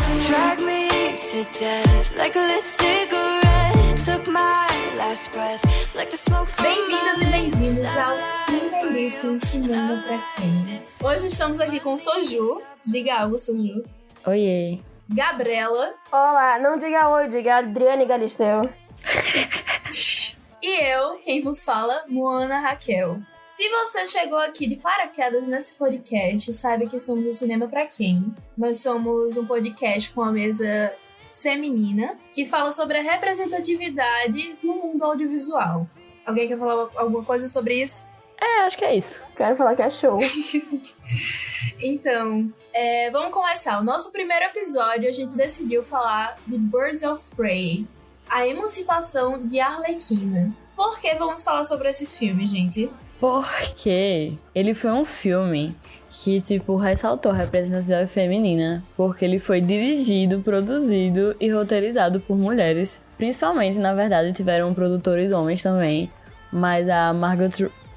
Drag me to death like a lit cigarette. Took my last breath like the smoke from Bem-vindas e bem-vindos ao Primeiríssimo Cinema Pra Quem. Hoje estamos aqui com Soju. Diga algo, Soju. Oiê. Gabriela. Olá, não diga oi, diga Adriane Galisteu. E eu, quem vos fala, Moana Raquel. Se você chegou aqui de paraquedas nesse podcast, saiba que somos o Cinema Pra Quem. Nós somos um podcast com a mesa feminina que fala sobre a representatividade no mundo audiovisual. Alguém quer falar alguma coisa sobre isso? Acho que é isso. Quero falar que é show. Então, vamos começar. O nosso primeiro episódio, a gente decidiu falar de Birds of Prey, a emancipação de Arlequina. Por que vamos falar sobre esse filme, gente? Porque ele foi um filme que, ressaltou a representatividade feminina. Porque ele foi dirigido, produzido e roteirizado por mulheres. Principalmente, na verdade, tiveram produtores homens também. Mas a Margot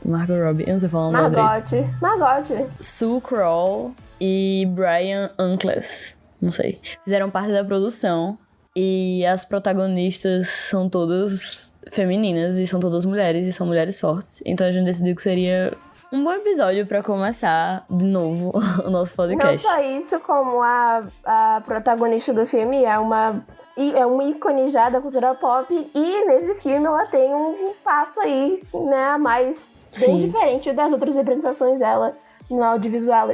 Robbie, eu não sei falar o nome dele. Margot. Sue Kroll e Brian Uncles, não sei. Fizeram parte da produção. E as protagonistas são todas femininas e são todas mulheres e são mulheres fortes. Então a gente decidiu que seria um bom episódio pra começar de novo o nosso podcast. Não só isso, como a protagonista do filme é um ícone já da cultura pop. E nesse filme ela tem um passo aí, né, a mais bem diferente das outras representações dela no audiovisual.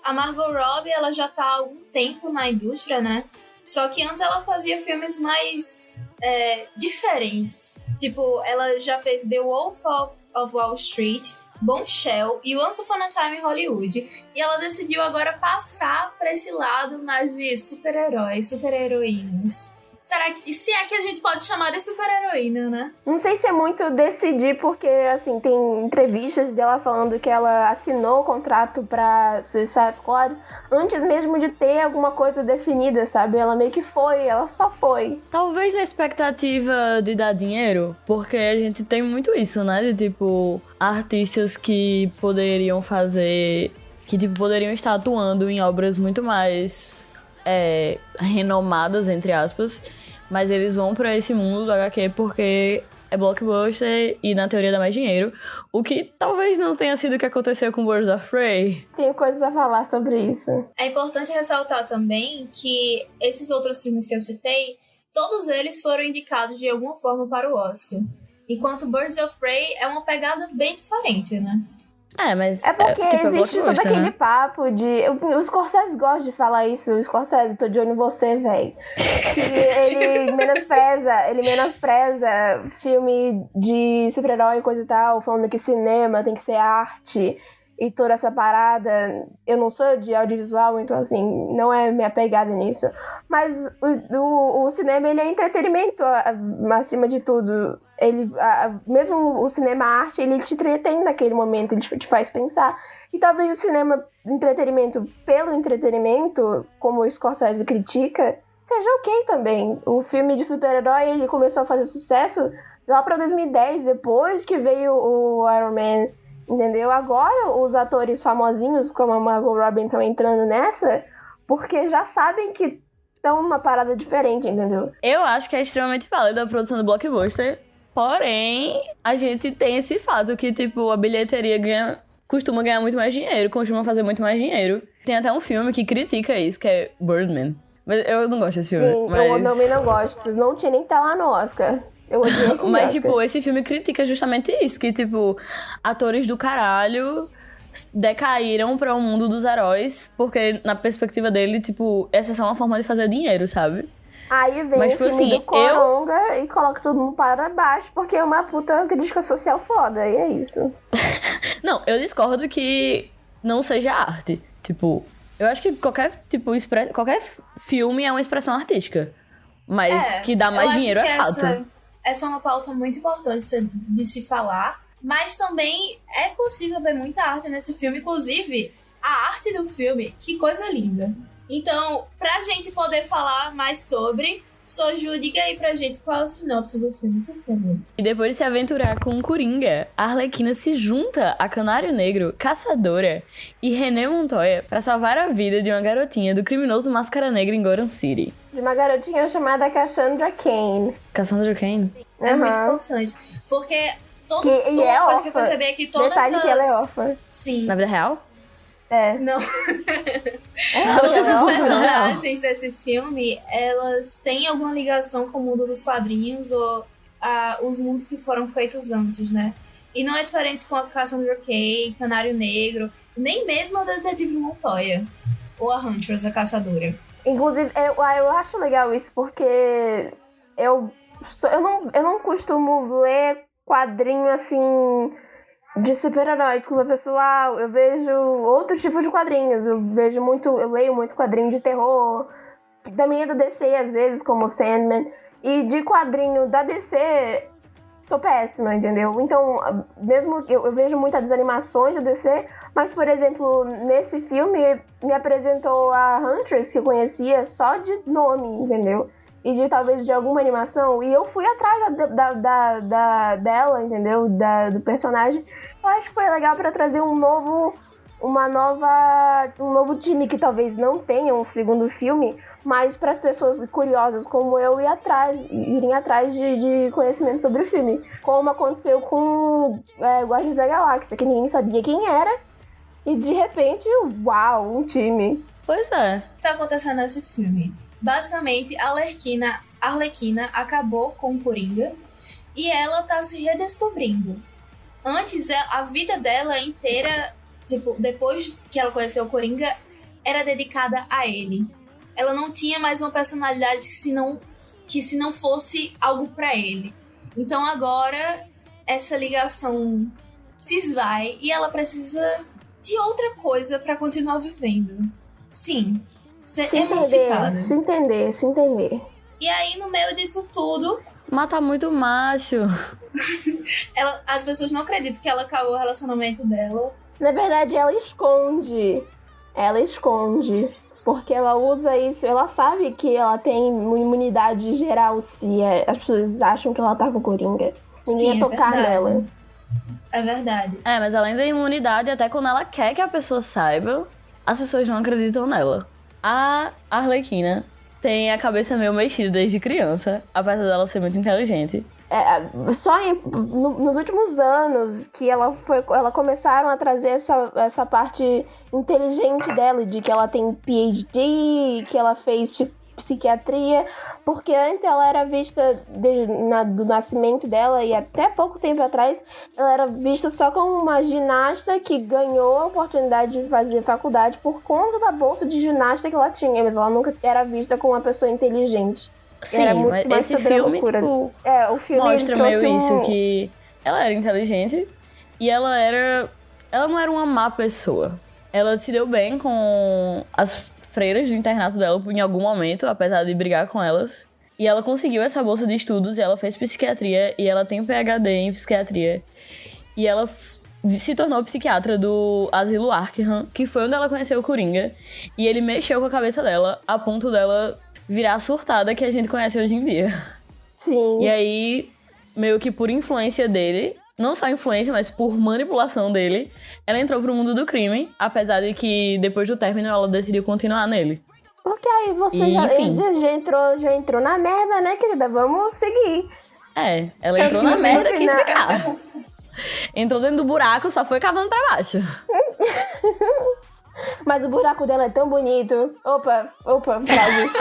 A Margot Robbie, ela já tá há algum tempo na indústria, né? Só que antes ela fazia filmes mais diferentes. Tipo, ela já fez The Wolf of Wall Street, Bombshell e Once Upon a Time in Hollywood. E ela decidiu agora passar pra esse lado mais de super-heróis, super-heroínas. E se é que a gente pode chamar de super-heroína, né? Não sei se é muito decidir, porque, assim, tem entrevistas dela falando que ela assinou o contrato pra Suicide Squad antes mesmo de ter alguma coisa definida, sabe? Ela meio que foi, ela só foi. Talvez na expectativa de dar dinheiro, porque a gente tem muito isso, né? De, artistas que poderiam fazer... Que, poderiam estar atuando em obras muito mais... renomadas, entre aspas, mas eles vão pra esse mundo do HQ porque é blockbuster e na teoria dá mais dinheiro, o que talvez não tenha sido o que aconteceu com Birds of Prey. Tenho coisas a falar sobre isso. É importante ressaltar também que esses outros filmes que eu citei, todos eles foram indicados de alguma forma para o Oscar, enquanto Birds of Prey é uma pegada bem diferente, né? Mas... É porque existe todo aquele papo de... O Scorsese gosta de falar isso. O Scorsese, tô de olho em você, velho. Que ele menospreza filme de super-herói e coisa e tal, falando que cinema tem que ser arte e toda essa parada. Eu não sou de audiovisual, então, assim, não é minha pegada nisso. Mas o cinema, ele é entretenimento acima de tudo. Mesmo o cinema arte, ele te entretém naquele momento, ele te faz pensar. E talvez o cinema entretenimento pelo entretenimento, como o Scorsese critica, seja ok também. O filme de super-herói, ele começou a fazer sucesso lá pra 2010, depois que veio o Iron Man, entendeu? Agora os atores famosinhos, como a Margot Robbie, estão entrando nessa, porque já sabem que estão numa parada diferente, entendeu? Eu acho que é extremamente válido a produção do blockbuster. Porém, a gente tem esse fato que, a bilheteria costuma ganhar muito mais dinheiro, costuma fazer muito mais dinheiro. Tem até um filme que critica isso, que é Birdman. Mas eu não gosto desse filme. Sim, eu também não gosto. Não tinha nem que estar lá no Oscar. Eu odiei aquele Mas, Oscar. Esse filme critica justamente isso, que, atores do caralho decaíram para o mundo dos heróis, porque, na perspectiva dele, essa é só uma forma de fazer dinheiro, sabe? Aí vem o filme do Coronga e coloca todo mundo para baixo, porque é uma puta crítica social foda, e é isso. Não, eu discordo que não seja arte. Eu acho que qualquer filme é uma expressão artística. Mas que dá mais dinheiro é fato. Essa é uma pauta muito importante de se falar. Mas também é possível ver muita arte nesse filme. Inclusive, a arte do filme, que coisa linda. Então, pra gente poder falar mais sobre, Soju, diga aí pra gente qual é a sinopse do filme, por favor. E depois de se aventurar com o Coringa, a Arlequina se junta a Canário Negro, Caçadora e René Montoya pra salvar a vida de uma garotinha do criminoso Máscara Negra em Gotham City. De uma garotinha chamada Cassandra Cain. Cassandra Cain? É muito Aham. importante. Porque todas E uma é coisa que eu órfã. percebi é que todas Detalhe as... que ela é órfã. Sim. Na vida real? É. Não. Ela Todas é as órfã. personagens desse filme, elas têm alguma ligação com o mundo dos quadrinhos ou os mundos que foram feitos antes, né? E não é diferente com a Cassandra Cain, Canário Negro, nem mesmo a Detetive Montoya. Ou a Huntress, a Caçadora. Inclusive, eu acho legal isso porque eu não costumo ler quadrinho assim de super-herói. Desculpa, pessoal, eu vejo outros tipos de quadrinhos. Eu leio muito quadrinho de terror, que também é da DC às vezes, como Sandman. E de quadrinho da DC, sou péssima, entendeu? Então, mesmo eu vejo muitas animações da DC, mas, por exemplo, nesse filme me apresentou a Huntress, que eu conhecia só de nome, entendeu? E de talvez de alguma animação, e eu fui atrás dela, entendeu? Do personagem. Eu acho que foi legal pra trazer um novo time que talvez não tenha um segundo filme, mas para as pessoas curiosas como eu irem atrás de conhecimento sobre o filme. Como aconteceu com Guardiões da Galáxia, que ninguém sabia quem era, e de repente, uau, um time. Pois é. O que tá acontecendo nesse filme? Basicamente, a Arlequina acabou com o Coringa e ela tá se redescobrindo. Antes, a vida dela inteira, tipo, depois que ela conheceu o Coringa, era dedicada a ele. Ela não tinha mais uma personalidade que se não fosse algo pra ele. Então agora, essa ligação se esvai e ela precisa de outra coisa pra continuar vivendo. Sim, ser emancipada. Se entender. E aí, no meio disso tudo, Mata muito macho. as pessoas não acreditam que ela acabou o relacionamento dela. Na verdade, ela esconde. Porque ela usa isso, ela sabe que ela tem imunidade geral se as pessoas acham que ela tá com o Coringa. Ninguém Sim, ia tocar verdade. nela. É verdade. É, mas além da imunidade, até quando ela quer que a pessoa saiba, as pessoas não acreditam nela. A Arlequina tem a cabeça meio mexida desde criança, apesar dela ser muito inteligente. Só nos últimos anos que ela começaram a trazer essa parte inteligente dela, de que ela tem PhD, que ela fez psiquiatria, porque antes ela era vista do nascimento dela e até pouco tempo atrás ela era vista só como uma ginasta que ganhou a oportunidade de fazer faculdade por conta da bolsa de ginasta que ela tinha, mas ela nunca era vista como uma pessoa inteligente. Sim, Era muito mas mais esse sobre a filme, loucura. tipo, O filme mostra ele trouxe meio isso, que ela era inteligente e ela não era uma má pessoa. Ela se deu bem com as freiras do internato dela em algum momento, apesar de brigar com elas. E ela conseguiu essa bolsa de estudos e ela fez psiquiatria e ela tem um PhD em psiquiatria. E ela se tornou psiquiatra do Asilo Arkham, que foi onde ela conheceu o Coringa. E ele mexeu com a cabeça dela a ponto dela virar a surtada que a gente conhece hoje em dia. Sim. E aí, meio que por influência dele, não só influência, mas por manipulação dele, ela entrou pro mundo do crime, apesar de que depois do término ela decidiu continuar nele. Porque aí você Enfim. já entrou na merda, né, querida? Vamos seguir. Ela entrou na merda e quis Não. ficar. Entrou dentro do buraco, só foi cavando pra baixo. Mas o buraco dela é tão bonito. Opa, frase.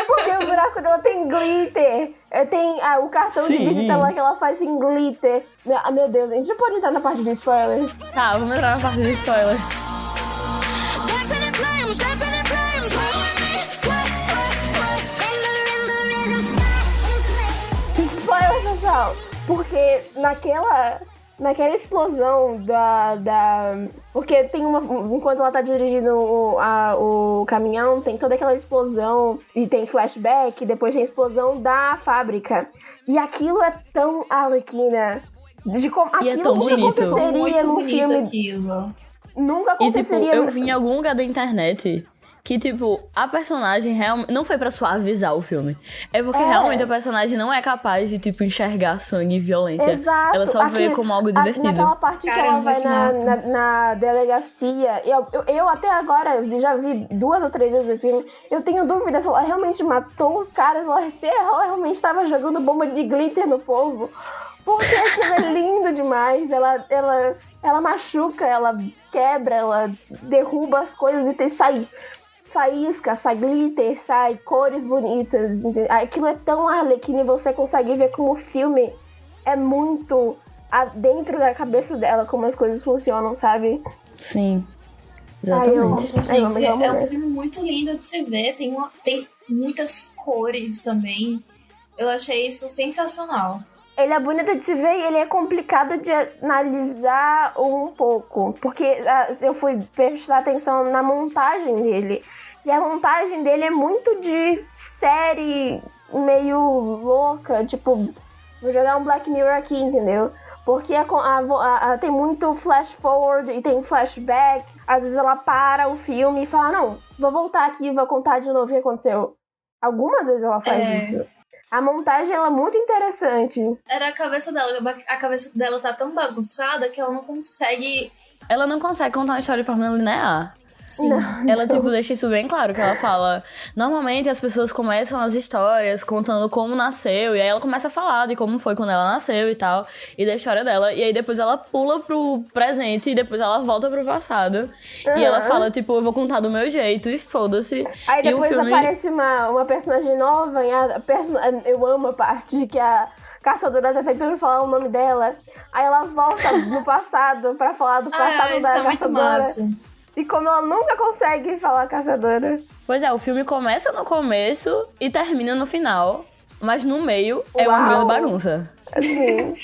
Porque o buraco dela tem glitter. Tem o cartão de Sim. visita lá que ela faz em glitter. Meu Deus, a gente já pode entrar na parte de spoiler. Tá, vamos entrar na parte do spoiler. Dancing in flames, dancing in flames. Sweat, sweat, sweat. In the rhythm, Spoiler, pessoal. Porque naquela explosão porque tem enquanto ela tá dirigindo o caminhão, tem toda aquela explosão e tem flashback, depois tem a explosão da fábrica. E aquilo é tão Arlequina. E é Aquilo tão nunca bonito. aconteceria Muito num bonito filme. aquilo. Nunca E tipo, aconteceria. eu vi em algum lugar da internet que, tipo, a personagem realmente não foi pra suavizar o filme. É porque realmente a personagem não é capaz de, tipo, enxergar sangue e violência. Exato. Ela só vê como algo divertido. Naquela parte que ela Caramba, vai que massa. na delegacia, eu até agora já vi 2 ou 3 vezes o filme, eu tenho dúvida se ela realmente matou os caras, se ela realmente estava jogando bomba de glitter no povo. Porque aquilo é lindo demais. Ela machuca, ela quebra, ela derruba as coisas e sai faísca, sai glitter, sai cores bonitas. Entendeu? Aquilo é tão Arlequina e você consegue ver como o filme é muito dentro da cabeça dela, como as coisas funcionam, sabe? Sim. Ai, eu Exatamente. Gente, amo é um ver. filme muito lindo de se ver. Tem muitas cores também. Eu achei isso sensacional. Ele é bonito de se ver e ele é complicado de analisar um pouco. Porque eu fui prestar atenção na montagem dele. E a montagem dele é muito de série meio louca. Tipo, vou jogar um Black Mirror aqui, entendeu? Porque tem muito flash forward e tem flashback. Às vezes ela para o filme e fala, não, vou voltar aqui e vou contar de novo o que aconteceu. Algumas vezes ela faz isso. A montagem ela é muito interessante. Era a cabeça dela tá tão bagunçada que ela não consegue. Ela não consegue contar uma história de forma linear. Sim. Ela, tipo, deixa isso bem claro, que ela fala... Normalmente as pessoas começam as histórias contando como nasceu, e aí ela começa a falar de como foi quando ela nasceu e tal, e da história dela, e aí depois ela pula pro presente, e depois ela volta pro passado. E ela fala, tipo, eu vou contar do meu jeito, e foda-se. Aí E o depois filme... aparece uma personagem nova, e eu amo a parte de que a caçadora tá tentando falar o nome dela. Aí ela volta no passado pra falar do passado isso da é muito caçadora. massa. E como ela nunca consegue falar caçadora. Pois é, o filme começa no começo e termina no final, mas no meio é uma Uau. grande bagunça. Assim,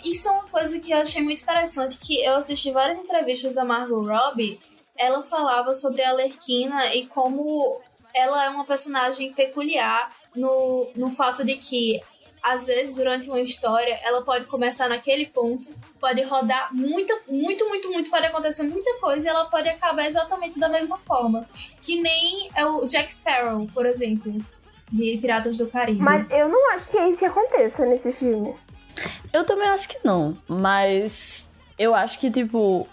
Isso é uma coisa que eu achei muito interessante, que eu assisti várias entrevistas da Margot Robbie. Ela falava sobre a Arlequina e como ela é uma personagem peculiar no fato de que, às vezes, durante uma história, ela pode começar naquele ponto, pode rodar muito, pode acontecer muita coisa e ela pode acabar exatamente da mesma forma. Que nem é o Jack Sparrow, por exemplo, de Piratas do Caribe. mas eu não acho que é isso que aconteça nesse filme. Eu também acho que não, mas eu acho que, tipo,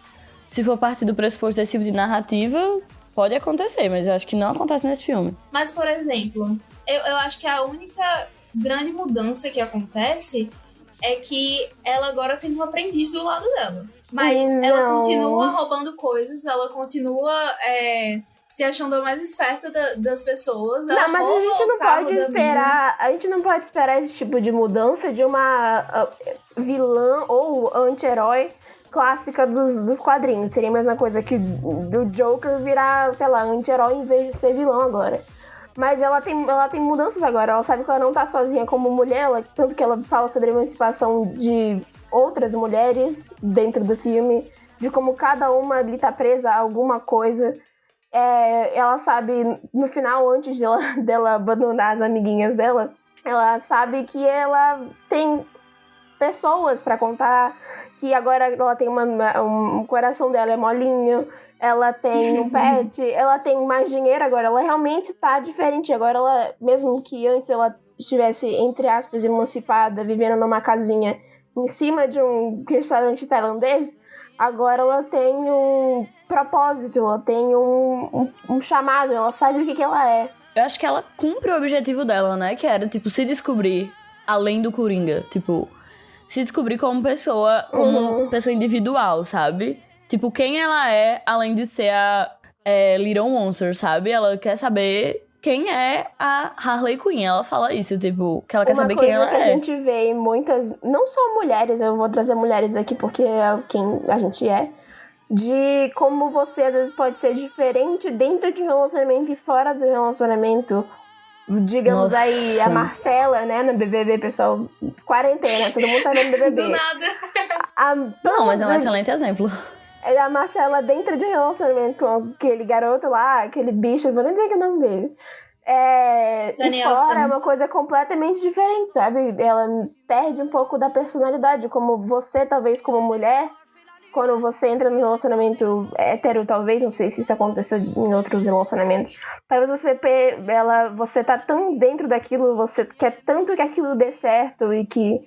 se for partir do pressuposto desse tipo de narrativa, pode acontecer, mas eu acho que não acontece nesse filme. Mas, por exemplo, eu acho que a única grande mudança que acontece é que ela agora tem um aprendiz do lado dela. Mas ela Não. continua roubando coisas, ela continua se achando a mais esperta das pessoas. Ela Não, mas a rouba gente o não carro pode da esperar. A gente não pode esperar esse tipo de mudança de uma vilã ou anti-herói clássica dos quadrinhos. Seria a mesma coisa que do Joker virar, sei lá, anti-herói em vez de ser vilão agora. Mas ela tem mudanças agora. Ela sabe que ela não tá sozinha como mulher. Tanto que ela fala sobre a emancipação de outras mulheres dentro do filme. De como cada uma ali tá presa a alguma coisa. Ela sabe, no final, antes dela abandonar as amiguinhas dela, ela sabe que ela tem pessoas pra contar. Que agora ela tem um coração dela é molinho. Ela tem um pet, ela tem mais dinheiro agora, ela realmente tá diferente. Agora ela, mesmo que antes ela estivesse, entre aspas, emancipada, vivendo numa casinha em cima de um restaurante tailandês, agora ela tem um propósito, ela tem um chamado, ela sabe o que ela é. Eu acho que ela cumpre o objetivo dela, né? Que era, tipo, se descobrir além do Coringa. Tipo, se descobrir como pessoa individual, sabe? Tipo, quem ela é, além de ser a Little Monster, sabe? Ela quer saber quem é a Harley Quinn. Ela fala isso, tipo, que ela quer saber quem ela Uma coisa que é. a gente vê em muitas, não só mulheres, eu vou trazer mulheres aqui porque é quem a gente é, de como você às vezes pode ser diferente dentro de um relacionamento e fora do relacionamento. Digamos Nossa. aí, a Marcela, né, no BBB, pessoal, quarentena, todo mundo tá vendo BBB. Do nada. Não, mas é um excelente exemplo. A Marcela dentro de um relacionamento com aquele garoto lá, aquele bicho, vou nem dizer que é o nome dele. E Danielson. fora é uma coisa completamente diferente, sabe? Ela perde um pouco da personalidade, como você, talvez, como mulher, quando você entra no relacionamento hétero, talvez, não sei se isso aconteceu em outros relacionamentos, talvez você tá tão dentro daquilo, você quer tanto que aquilo dê certo e que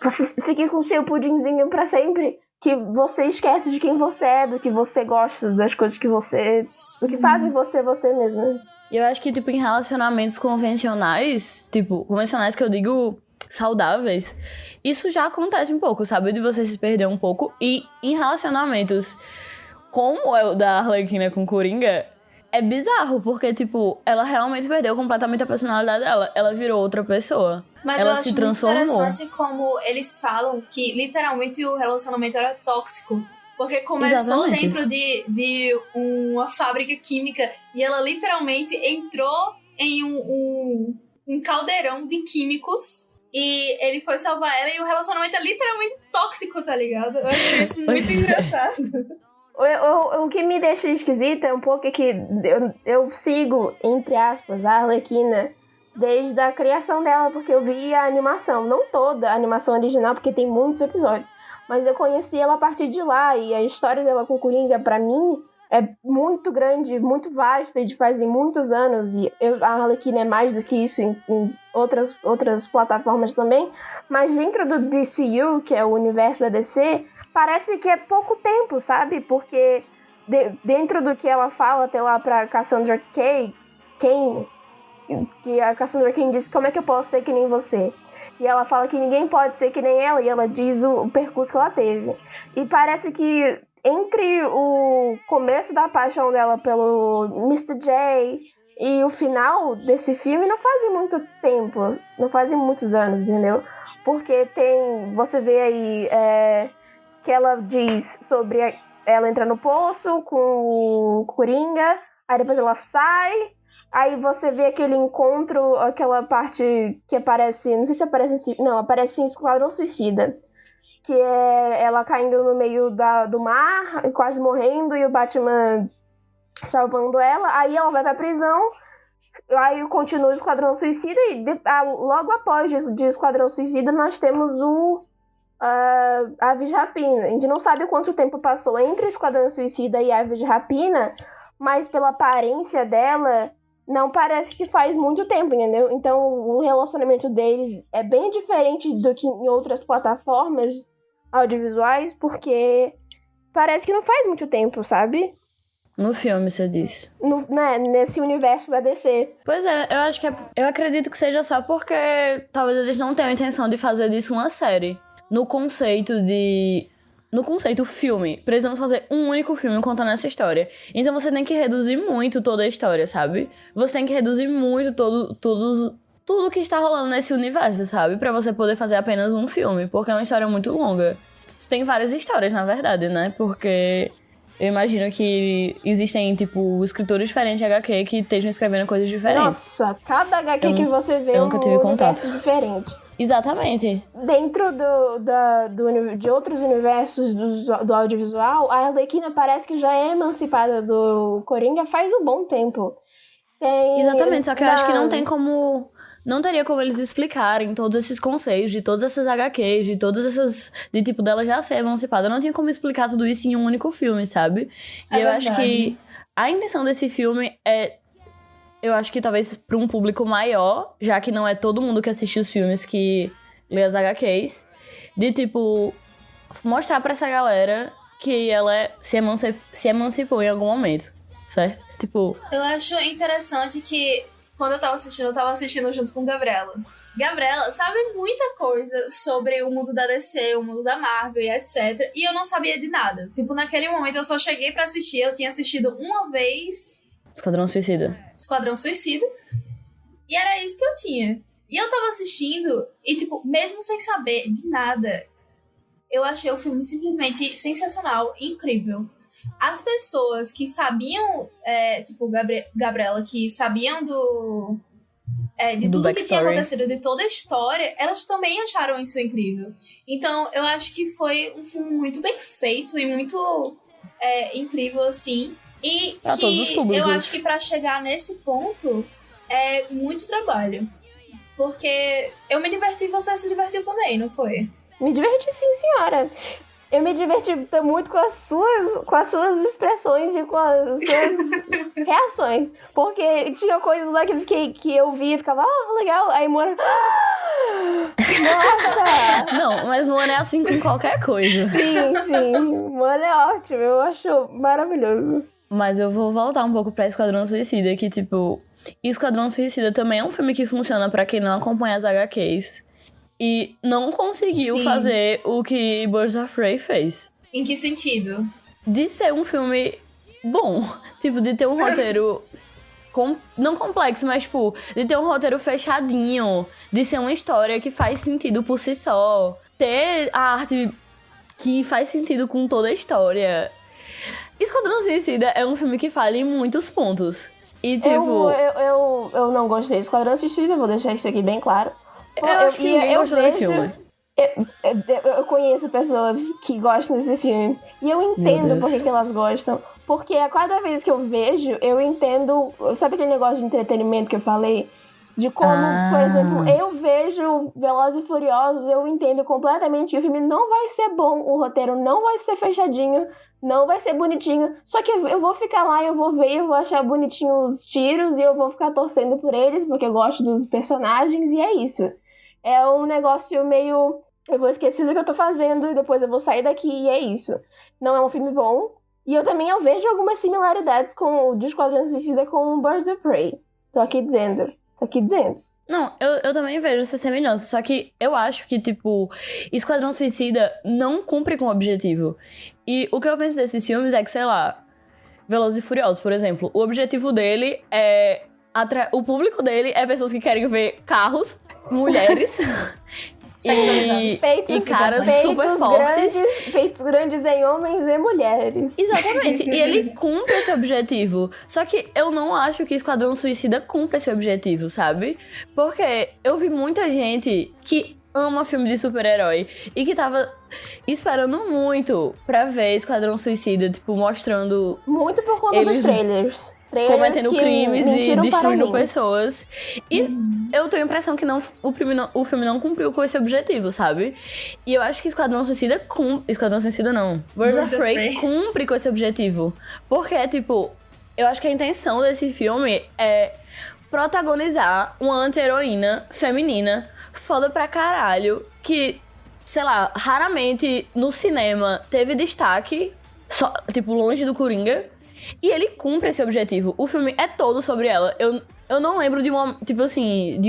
você fique com seu pudinzinho pra sempre, que você esquece de quem você é, do que você gosta, das coisas que você... do que fazem você mesmo. E eu acho que, tipo, em relacionamentos convencionais, tipo, convencionais que eu digo saudáveis, isso já acontece um pouco, sabe? De você se perder um pouco. E em relacionamentos como é o da Arlequina com Coringa, é bizarro, porque, tipo, ela realmente perdeu completamente a personalidade dela. Ela virou outra pessoa. Mas ela eu acho se muito transformou. interessante como eles falam que literalmente o relacionamento era tóxico. Porque começou Exatamente. dentro de uma fábrica química e ela literalmente entrou em um caldeirão de químicos e ele foi salvar ela e o relacionamento é literalmente tóxico, tá ligado? Eu acho isso muito Pois é. engraçado. O que me deixa esquisita é um pouco que eu sigo, entre aspas, a Arlequina desde a criação dela, porque eu vi a animação, não toda a animação original, porque tem muitos episódios, mas eu conheci ela a partir de lá, e a história dela com o Coringa, pra mim, é muito grande, muito vasta, e de fazem muitos anos, e a Arlequina é mais do que isso em outras plataformas também, mas dentro do DCU, que é o universo da DC, parece que é pouco tempo, sabe? Porque dentro do que ela fala até lá pra Cassandra Cain, que a Cassandra Cain diz, como é que eu posso ser que nem você? E ela fala que ninguém pode ser que nem ela, e ela diz o percurso que ela teve. E parece que entre o começo da paixão dela pelo Mr. J e o final desse filme não fazem muito tempo, não fazem muitos anos, entendeu? Porque você vê aí que ela diz sobre ela entrar no poço com o Coringa, aí depois ela sai, aí você vê aquele encontro, aquela parte que aparece, não sei se aparece não, aparece em Esquadrão Suicida, que é ela caindo no meio do mar, quase morrendo, e o Batman salvando ela, aí ela vai pra prisão, aí continua o Esquadrão Suicida, e logo após de Esquadrão Suicida nós temos Aves de Rapina. A gente não sabe quanto tempo passou entre Esquadrão Suicida e Aves de Rapina, mas pela aparência dela, não parece que faz muito tempo, entendeu? Então o relacionamento deles é bem diferente do que em outras plataformas audiovisuais, porque parece que não faz muito tempo, sabe? No filme, você disse. Nesse universo da DC. Pois é, eu acredito que seja só porque talvez eles não tenham a intenção de fazer disso uma série. No conceito filme, precisamos fazer um único filme contando essa história. Então você tem que reduzir muito toda a história, sabe? Você tem que reduzir muito tudo que está rolando nesse universo, sabe? Pra você poder fazer apenas um filme, porque é uma história muito longa. Tem várias histórias, na verdade, né? Porque eu imagino que existem, tipo, escritores diferentes de HQ que estejam escrevendo coisas diferentes. Nossa, cada HQ que você vê é um universo diferente. Exatamente. Dentro de outros universos do audiovisual, a Arlequina parece que já é emancipada do Coringa faz um bom tempo. Exatamente, só que eu acho que não teria como eles explicarem todos esses conceitos de todas essas HQs, de todas essas... de tipo, dela já ser emancipada. Não tinha como explicar tudo isso em um único filme, sabe? E eu acho que a intenção desse filme é... eu acho que talvez pra um público maior, já que não é todo mundo que assiste os filmes que lê as HQs, de, tipo, mostrar pra essa galera que ela se emancipou em algum momento, certo? Tipo... eu acho interessante que quando eu tava assistindo junto com Gabriela. Gabriela sabe muita coisa sobre o mundo da DC, o mundo da Marvel e etc. E eu não sabia de nada. Tipo, naquele momento eu só cheguei pra assistir, eu tinha assistido uma vez... Esquadrão Suicida. E era isso que eu tinha. E eu tava assistindo, e tipo, mesmo sem saber de nada, eu achei o filme simplesmente sensacional, incrível. As pessoas que sabiam, tipo, Gabriela, que sabiam de Do tudo que tinha backstory. acontecido, de toda a história, elas também acharam isso incrível. Então, eu acho que foi um filme muito bem feito e muito incrível, assim. E Pra todos os públicos. eu acho que pra chegar nesse ponto é muito trabalho. Porque eu me diverti e você se divertiu também, não foi? Me diverti sim, senhora. Eu me diverti muito com as suas expressões e com as suas reações. Porque tinha coisas lá que eu via e ficava, legal. Aí Moana... Nossa! Não, mas Moana é assim com qualquer coisa. Sim. Moana é ótimo. Eu acho maravilhoso. Mas eu vou voltar um pouco pra Esquadrão Suicida, que, tipo... Esquadrão Suicida também é um filme que funciona pra quem não acompanha as HQs. E não conseguiu Sim. fazer o que Birds of Prey fez. Em que sentido? De ser um filme bom. Tipo, de ter um roteiro... não complexo, mas, tipo... De ter um roteiro fechadinho. De ser uma história que faz sentido por si só. Ter a arte que faz sentido com toda a história. Esquadrão Suicida é um filme que falha em muitos pontos. E, tipo... Eu não gostei de Esquadrão Suicida, vou deixar isso aqui bem claro. Eu acho que ninguém gostou desse filme. Eu conheço pessoas que gostam desse filme. E eu entendo por que elas gostam. Porque a cada vez que eu vejo, eu entendo... Sabe aquele negócio de entretenimento que eu falei? De como, por exemplo, eu vejo Velozes e Furiosos, eu entendo completamente que o filme não vai ser bom, o roteiro não vai ser fechadinho, não vai ser bonitinho. Só que eu vou ficar lá, eu vou ver, eu vou achar bonitinho os tiros e eu vou ficar torcendo por eles, porque eu gosto dos personagens, e é isso. É um negócio meio... Eu vou esquecer do que eu tô fazendo e depois eu vou sair daqui e é isso. Não é um filme bom. E eu vejo algumas similaridades com o de Esquadrão Suicida com o Birds of Prey. Tô aqui dizendo. Não, eu também vejo essa semelhança. Só que eu acho que, tipo, Esquadrão Suicida não cumpre com o objetivo. E o que eu penso desses filmes é que, sei lá, Velozes e Furiosos, por exemplo, o objetivo dele é... O público dele é pessoas que querem ver carros, mulheres e caras super fortes. Peitos grandes em homens e mulheres. Exatamente. E ele cumpre esse objetivo. Só que eu não acho que Esquadrão Suicida cumpre esse objetivo, sabe? Porque eu vi muita gente que ama filme de super-herói e que tava esperando muito pra ver Esquadrão Suicida, tipo, mostrando... Muito por conta dos trailers. Cometendo crimes e destruindo pessoas. E eu tenho a impressão que o filme não cumpriu com esse objetivo, sabe? E eu acho que Esquadrão Suicida Esquadrão Suicida não. Birds of Prey cumpre com esse objetivo. Porque, tipo, eu acho que a intenção desse filme é protagonizar uma anti-heroína feminina foda pra caralho, que, sei lá, raramente no cinema teve destaque, só, tipo, longe do Coringa. E ele cumpre esse objetivo. O filme é todo sobre ela. Eu não lembro de uma... Tipo assim...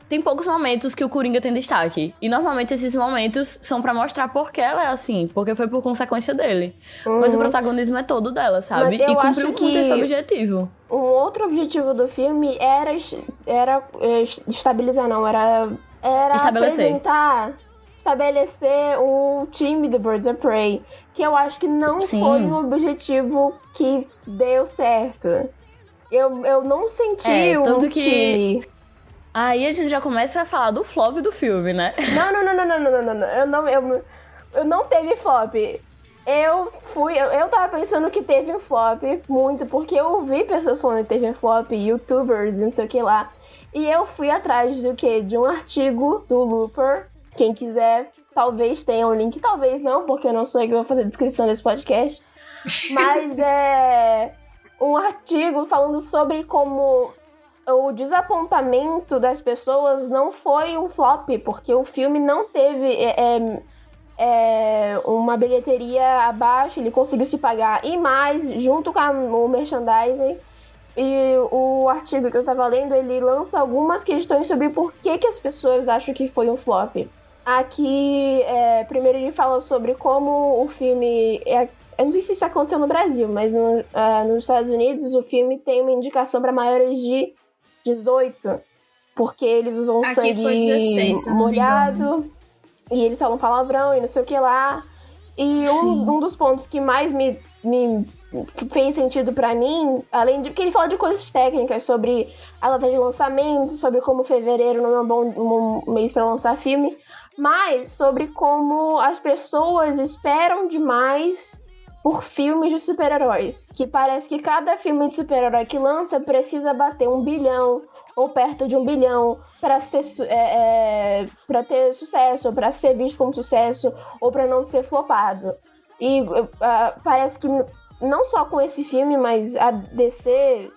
Tem poucos momentos que o Coringa tem destaque. E normalmente esses momentos são pra mostrar por que ela é assim. Porque foi por consequência dele. Mas o protagonismo é todo dela, sabe? E cumpriu muito esse objetivo. Um outro objetivo do filme era estabilizar, não. Era estabelecer o time do Birds of Prey. Que eu acho que não foi um objetivo que deu certo. Eu não senti time. Aí a gente já começa a falar do flop do filme, né? Não. Eu não teve flop. Eu tava pensando que teve um flop muito, porque eu ouvi pessoas falando que teve um flop, youtubers, não sei o que lá. E eu fui atrás de um artigo do Looper. Quem quiser, talvez tenha um link, talvez não, porque eu não sou eu que vou fazer a descrição desse podcast. Mas é um artigo falando sobre como o desapontamento das pessoas não foi um flop, porque o filme não teve uma bilheteria abaixo, ele conseguiu se pagar e mais, junto com o merchandising. E o artigo que eu tava lendo, ele lança algumas questões sobre por que as pessoas acham que foi um flop. Aqui, primeiro ele fala sobre como o filme... eu não sei se isso aconteceu no Brasil, mas nos Estados Unidos o filme tem uma indicação para maiores de 18. Porque eles usam aqui sangue foi 16, molhado e eles falam palavrão e não sei o que lá. E um dos pontos que mais me fez sentido pra mim, além de... Porque ele fala de coisas técnicas, sobre a data de lançamento, sobre como fevereiro não é um bom mês pra lançar filme, mas sobre como as pessoas esperam demais por filmes de super-heróis. Que parece que cada filme de super-herói que lança precisa bater 1 bilhão ou perto de 1 bilhão pra ter sucesso, ou pra ser visto como sucesso, ou pra não ser flopado. E parece que não só com esse filme, mas a DC,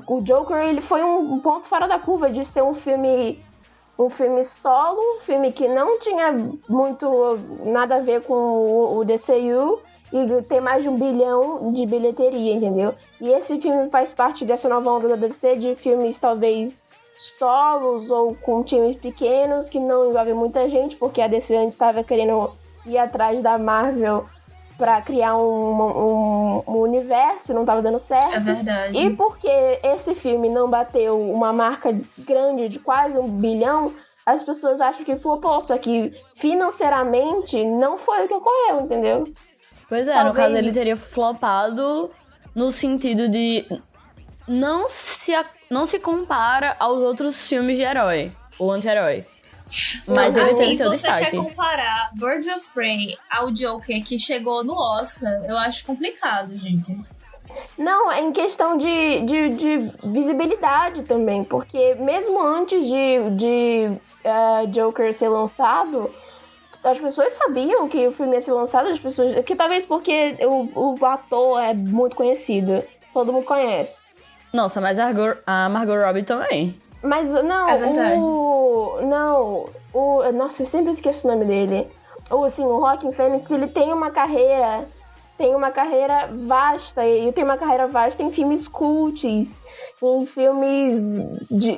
o Joker, ele foi um ponto fora da curva de ser um filme solo, um filme que não tinha muito nada a ver com o DCU e ter mais de 1 bilhão de bilheteria, entendeu? E esse filme faz parte dessa nova onda da DC de filmes talvez solos ou com times pequenos que não envolvem muita gente, porque a DC antes estava querendo ir atrás da Marvel pra criar um universo, não tava dando certo. É verdade. E porque esse filme não bateu uma marca grande de quase 1 bilhão, as pessoas acham que flopou, só que financeiramente não foi o que ocorreu, entendeu? Pois é, no caso ele teria flopado no sentido de não se compara aos outros filmes de herói ou anti-herói. Mas ele tem assim, seu você destaque. quer comparar Birds of Prey ao Joker que chegou no Oscar, eu acho complicado, gente. Não, é em questão de visibilidade também, porque mesmo antes de Joker ser lançado, as pessoas sabiam que o filme ia ser lançado, as pessoas, que talvez porque o ator é muito conhecido, todo mundo conhece. Nossa, mas a Margot Robbie também. Mas não, É verdade. nossa, eu sempre esqueço o nome dele. O Joaquin Phoenix, ele tem uma carreira vasta, e eu tenho uma carreira vasta em filmes cults, em filmes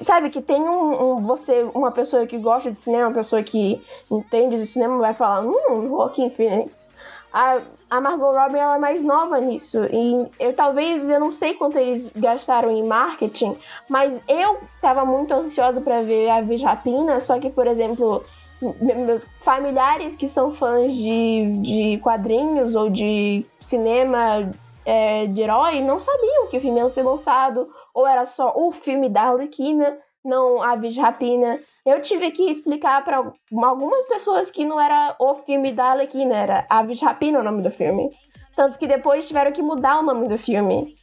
sabe, que tem uma pessoa que gosta de cinema, uma pessoa que entende de cinema vai falar, Joaquin Phoenix. A Margot Robbie, ela é mais nova nisso, e eu não sei quanto eles gastaram em marketing, mas eu tava muito ansiosa pra ver Aves Rapina, só que, por exemplo, familiares que são fãs de quadrinhos ou de cinema de herói não sabiam que o filme ia ser lançado, ou era só o filme da Arlequina, não Aves de Rapina. Eu tive que explicar para algumas pessoas que não era o filme da Arlequina, era Aves de Rapina o nome do filme. Tanto que depois tiveram que mudar o nome do filme.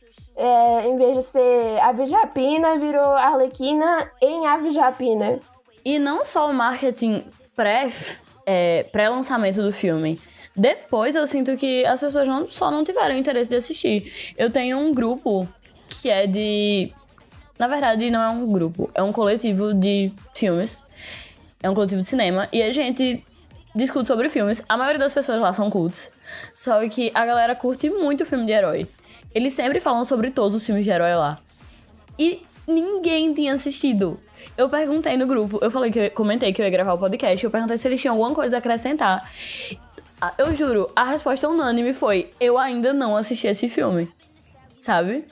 Em vez de ser Aves de Rapina, virou Arlequina em Aves de Rapina. E não só o marketing pré-lançamento do filme. Depois eu sinto que as pessoas só não tiveram interesse de assistir. Eu tenho um grupo que é de... Na verdade, não é um grupo, é um coletivo de filmes. É um coletivo de cinema. E a gente discute sobre filmes. A maioria das pessoas lá são cults. Só que a galera curte muito filme de herói. Eles sempre falam sobre todos os filmes de herói lá. E ninguém tinha assistido. Eu perguntei no grupo, comentei que eu ia gravar o podcast, eu perguntei se eles tinham alguma coisa a acrescentar. Eu juro, a resposta unânime foi: eu ainda não assisti esse filme. Sabe?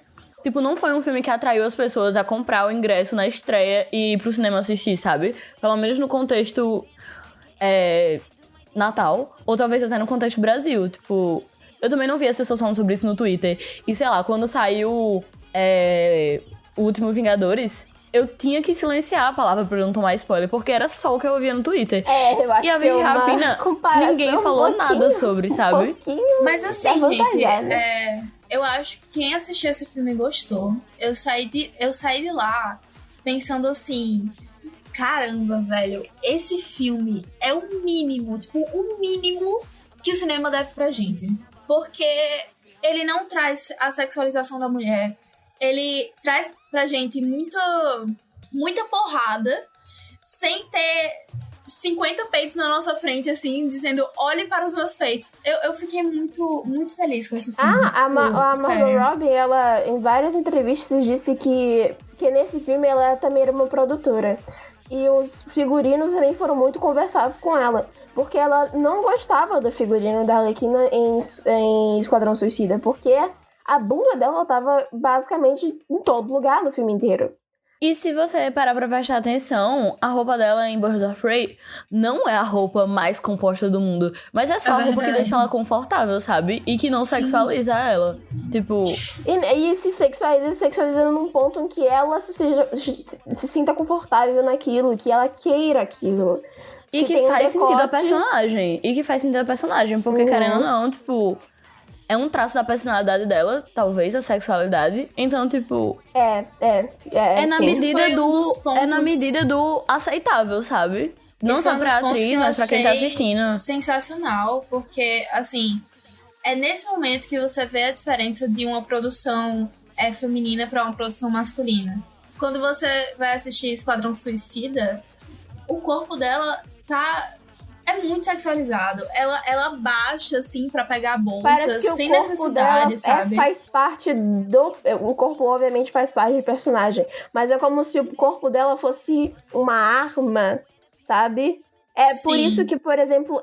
Tipo, não foi um filme que atraiu as pessoas a comprar o ingresso na estreia e ir pro cinema assistir, sabe? Pelo menos no contexto Natal, ou talvez até no contexto Brasil. Tipo, eu também não vi as pessoas falando sobre isso no Twitter. E sei lá, quando saiu o Último Vingadores, eu tinha que silenciar a palavra pra eu não tomar spoiler, porque era só o que eu ouvia no Twitter. Eu acho e a que é Virgem uma Rapina, comparação ninguém falou nada sobre, sabe? Mas assim, gente, eu acho que quem assistiu esse filme gostou. Eu saí de lá pensando assim, caramba, velho, esse filme é o mínimo, tipo, o mínimo que o cinema deve pra gente. Porque ele não traz a sexualização da mulher, ele traz pra gente muita porrada, sem ter 50 peitos na nossa frente, assim, dizendo, olhe para os meus peitos. Eu fiquei muito, muito feliz com esse filme. A Margot Robbie, ela, em várias entrevistas, disse que nesse filme ela também era uma produtora. E os figurinos também foram muito conversados com ela. Porque ela não gostava do figurino da Arlequina em Esquadrão Suicida. Porque a bunda dela tava basicamente em todo lugar no filme inteiro. E se você parar pra prestar atenção, a roupa dela em Birds of Prey não é a roupa mais composta do mundo, mas é só a roupa que deixa ela confortável, sabe? E que não sexualiza ela. Tipo... E se sexualiza num ponto em que ela se sinta confortável naquilo, que ela queira aquilo. E que faz sentido a personagem. Porque querendo ou não, tipo... É um traço da personalidade dela, talvez, a sexualidade. Então, tipo... É na medida do aceitável, sabe? Não só pra atriz, mas pra quem tá assistindo. Sensacional, porque, assim... é nesse momento que você vê a diferença de uma produção feminina para uma produção masculina. Quando você vai assistir Esquadrão Suicida, o corpo dela é muito sexualizado. Ela baixa, assim, pra pegar bolsas, sem necessidade, sabe? Faz parte do... O corpo, obviamente, faz parte do personagem. Mas é como se o corpo dela fosse uma arma, sabe? Sim. Por isso que, por exemplo,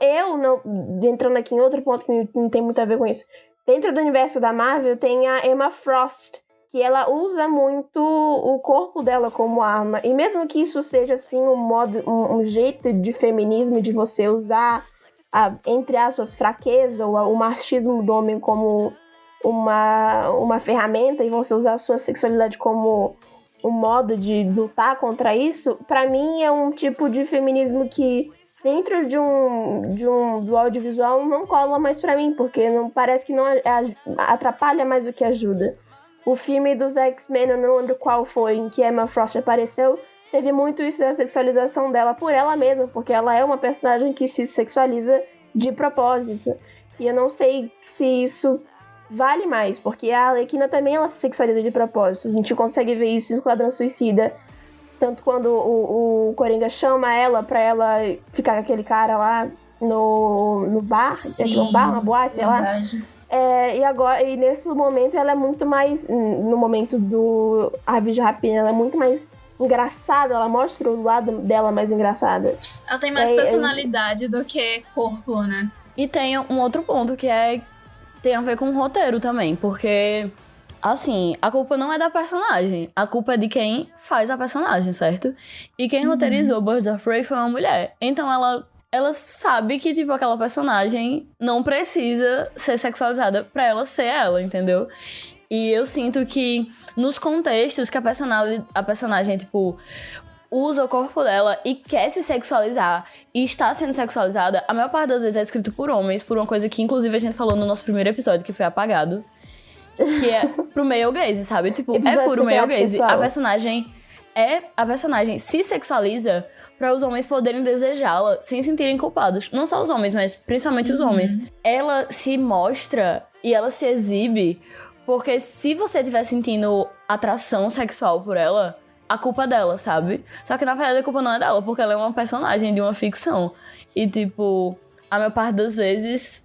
entrando aqui em outro ponto que não tem muito a ver com isso. Dentro do universo da Marvel, tem a Emma Frost, que ela usa muito o corpo dela como arma. E mesmo que isso seja, assim, um jeito de feminismo, de você usar, entre aspas, fraqueza ou o machismo do homem como uma ferramenta e você usar a sua sexualidade como um modo de lutar contra isso, pra mim é um tipo de feminismo que dentro do audiovisual não cola mais pra mim, porque não parece que não atrapalha mais do que ajuda. O filme dos X-Men, eu não lembro qual foi, em que Emma Frost apareceu, teve muito isso da sexualização dela por ela mesma, porque ela é uma personagem que se sexualiza de propósito. E eu não sei se isso vale mais, porque a Arlequina também ela se sexualiza de propósito. A gente consegue ver isso em Esquadrão Suicida, tanto quando o Coringa chama ela pra ela ficar com aquele cara lá no bar, Sim, uma boate, sei lá. verdade. E nesse momento ela é muito mais, no momento do Aves de Rapina, ela é muito mais engraçada, ela mostra o lado dela mais engraçada. Ela tem mais personalidade do que corpo, né? E tem um outro ponto que tem a ver com o roteiro também, porque, assim, a culpa não é da personagem, a culpa é de quem faz a personagem, certo? E quem roteirizou Birds of Prey foi uma mulher. Então ela sabe que, tipo, aquela personagem não precisa ser sexualizada pra ela ser ela, entendeu? E eu sinto que nos contextos que a personagem, tipo, usa o corpo dela e quer se sexualizar e está sendo sexualizada, a maior parte das vezes é escrito por homens, por uma coisa que, inclusive, a gente falou no nosso primeiro episódio, que foi apagado, que é pro male gaze, sabe? Tipo, é puro male gaze. A personagem se sexualiza para os homens poderem desejá-la sem se sentirem culpados. Não só os homens, mas principalmente os homens. Ela se mostra e ela se exibe porque se você estiver sentindo atração sexual por ela, a culpa é dela, sabe? Só que na verdade a culpa não é dela, porque ela é uma personagem de uma ficção. E tipo, a maior parte das vezes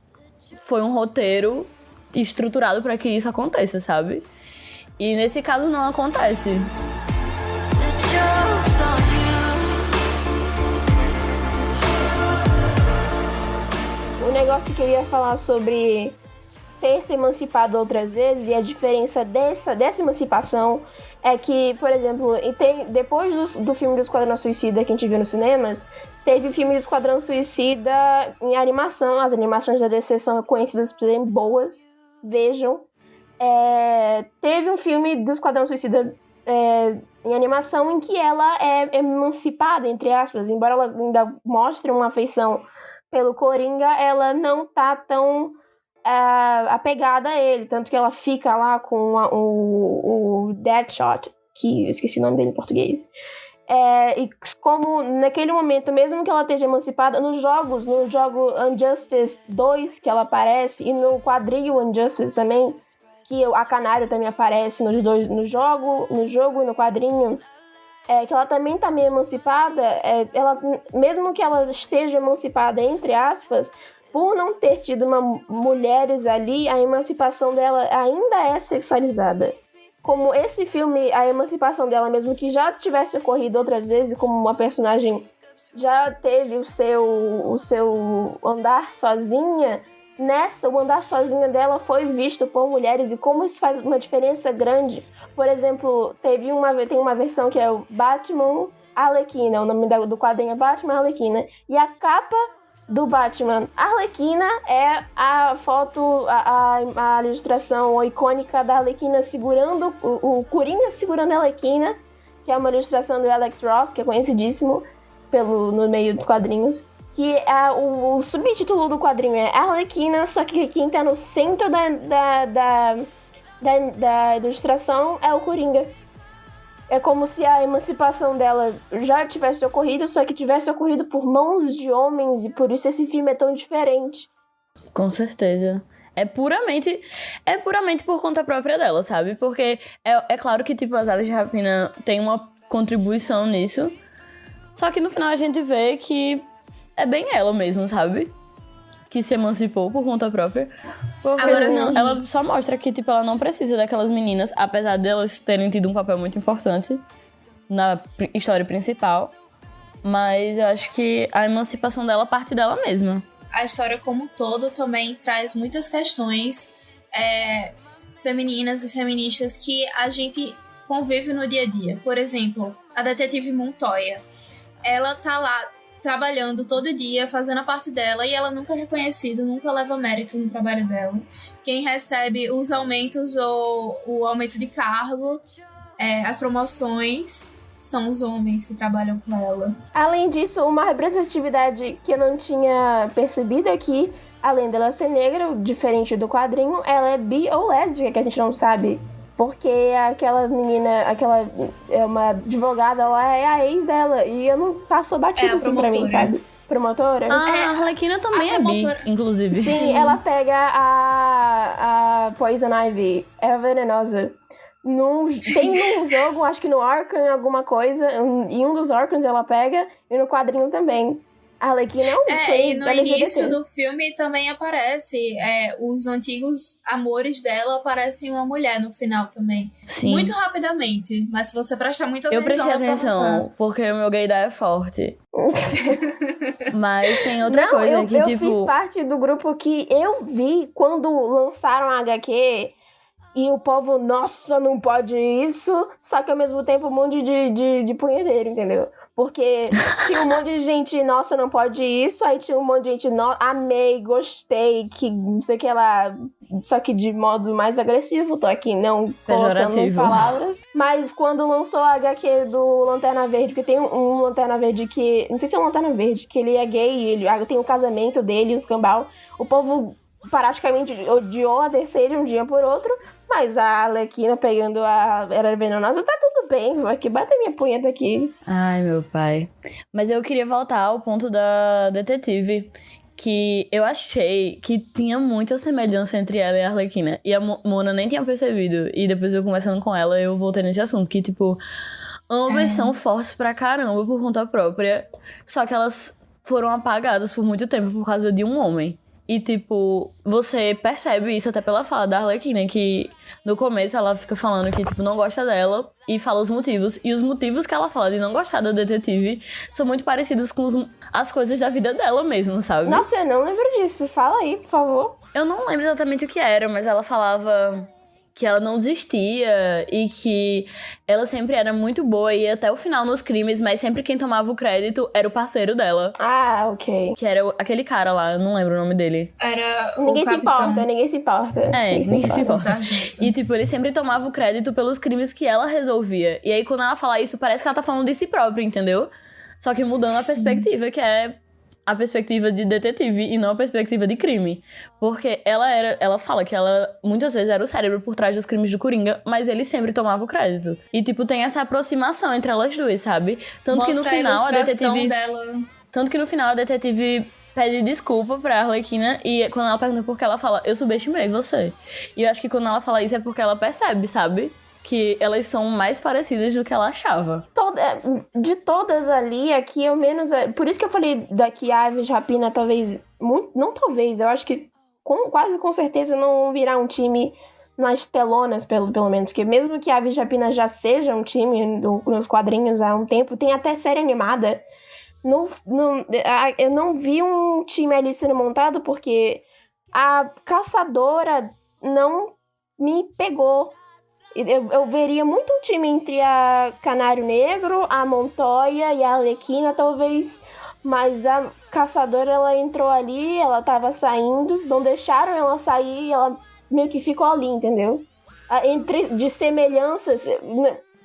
foi um roteiro estruturado para que isso aconteça, sabe? E nesse caso não acontece. O negócio que eu ia falar sobre ter se emancipado outras vezes e a diferença dessa emancipação é que, por exemplo, depois do filme do Esquadrão Suicida que a gente viu nos cinemas, teve o filme do Esquadrão Suicida em animação. As animações da DC são conhecidas por serem boas, vejam. Teve um filme do Esquadrão Suicida em animação em que ela é emancipada, entre aspas, embora ela ainda mostre uma afeição pelo Coringa, ela não tá tão apegada a ele, tanto que ela fica lá com o Deadshot, que eu esqueci o nome dele em português. E como naquele momento, mesmo que ela esteja emancipada, no jogo Injustice 2, que ela aparece, e no quadrinho Injustice também, que a Canário também aparece no jogo e no quadrinho, que ela também tá meio emancipada, mesmo que ela esteja emancipada, entre aspas, por não ter tido mulheres ali, a emancipação dela ainda é sexualizada. Como esse filme, a emancipação dela, mesmo que já tivesse ocorrido outras vezes, como uma personagem já teve o seu andar sozinha, o andar sozinha dela foi visto por mulheres, e como isso faz uma diferença grande. Por exemplo, tem uma versão que é o Batman Arlequina, o nome do quadrinho é Batman Arlequina, e a capa do Batman Arlequina é a foto, a ilustração icônica da Arlequina segurando, o Coringa segurando a Arlequina, que é uma ilustração do Alex Ross, que é conhecidíssimo no meio dos quadrinhos, que o subtítulo do quadrinho é Arlequina, só que quem tá no centro da ilustração é o Coringa. É como se a emancipação dela já tivesse ocorrido, só que tivesse ocorrido por mãos de homens, e por isso esse filme é tão diferente. Com certeza. É puramente por conta própria dela, sabe? Porque é claro que, tipo, as aves de rapina têm uma contribuição nisso. Só que no final a gente vê que é bem ela mesmo, sabe? Que se emancipou por conta própria. Porque Agora, senão sim. ela só mostra que, tipo, ela não precisa daquelas meninas, apesar delas terem tido um papel muito importante na história principal. Mas eu acho que a emancipação dela parte dela mesma. A história como um todo também traz muitas questões femininas e feministas que a gente convive no dia a dia. Por exemplo, a detetive Montoya. Ela tá lá trabalhando todo dia, fazendo a parte dela, e ela nunca é reconhecida, nunca leva mérito no trabalho dela. Quem recebe os aumentos ou o aumento de cargo, as promoções, são os homens que trabalham com ela. Além disso, uma representatividade que eu não tinha percebido aqui, além dela ser negra, diferente do quadrinho, ela é bi ou lésbica, que a gente não sabe. Porque aquela menina, é uma advogada, ela é a ex dela. E eu não passou batido assim pra mim, sabe? Promotora. A Arlequina também é bi, inclusive. Sim, ela pega a Poison Ivy, é a venenosa. Tem num jogo, acho que no Arkham, alguma coisa, em um dos Arkhams ela pega, e no quadrinho também. A Arlequina e no início do filme também aparece, os antigos amores dela aparecem uma mulher no final também. Sim. Muito rapidamente, mas se você prestar muita atenção... Eu prestei atenção, porque o meu gaydar é forte. Mas tem outra coisa que, eu tipo... fiz parte do grupo que eu vi quando lançaram a HQ... E o povo, nossa, não pode isso. Só que ao mesmo tempo um monte de punheteiro, entendeu? Porque tinha um monte de gente, nossa, não pode isso. Aí tinha um monte de gente, amei, gostei, que não sei o que lá. Só que de modo mais agressivo, tô aqui não colocando palavras. Mas quando lançou a HQ do Lanterna Verde, porque tem um Lanterna Verde que... Não sei se é um Lanterna Verde, que ele é gay, ele tem o casamento dele, os cambal. O povo praticamente odiou a DC de um dia por outro. Mas a Arlequina pegando a Era Venenosa, tá tudo bem, vou aqui bater minha punheta aqui. Ai, meu pai. Mas eu queria voltar ao ponto da detetive, que eu achei que tinha muita semelhança entre ela e a Arlequina. E a Mona nem tinha percebido. E depois eu conversando com ela, eu voltei nesse assunto, que tipo, ambas são fortes pra caramba por conta própria, só que elas foram apagadas por muito tempo por causa de um homem. E, tipo, você percebe isso até pela fala da Arlequina, que no começo ela fica falando que, tipo, não gosta dela e fala os motivos. E os motivos que ela fala de não gostar da detetive são muito parecidos com as coisas da vida dela mesmo, sabe? Nossa, eu não lembro disso. Fala aí, por favor. Eu não lembro exatamente o que era, mas ela falava que ela não desistia e que ela sempre era muito boa e ia até o final nos crimes, mas sempre quem tomava o crédito era o parceiro dela. Ah, ok. Que era aquele cara lá, eu não lembro o nome dele. Era o Ninguém se capitão. importa, ninguém se importa. Ninguém se importa. O sargento. E, tipo, ele sempre tomava o crédito pelos crimes que ela resolvia. E aí, quando ela fala isso, parece que ela tá falando de si própria, entendeu? Só que mudando a perspectiva, que é a perspectiva de detetive e não a perspectiva de crime. Porque ela fala que ela muitas vezes era o cérebro por trás dos crimes do Coringa, mas ele sempre tomava o crédito. E, tipo, tem essa aproximação entre elas duas, sabe? Tanto que no final a detetive... dela. Tanto que no final a detetive pede desculpa pra Arlequina e quando ela pergunta por que, ela fala, eu subestimei você. E eu acho que quando ela fala isso é porque ela percebe, sabe? Que elas são mais parecidas do que ela achava. De todas ali, aqui eu menos... Por isso que eu falei daqui a Aves de Rapina, talvez... Não talvez, eu acho que quase com certeza não virá um time nas telonas, pelo menos. Porque mesmo que a Aves de Rapina já seja um time nos quadrinhos há um tempo, tem até série animada. Eu não vi um time ali sendo montado porque a caçadora não me pegou. Eu veria muito um time entre a Canário Negro, a Montoya e a Arlequina, talvez. Mas a caçadora, ela entrou ali, ela tava saindo, não deixaram ela sair, ela meio que ficou ali, entendeu? De semelhanças,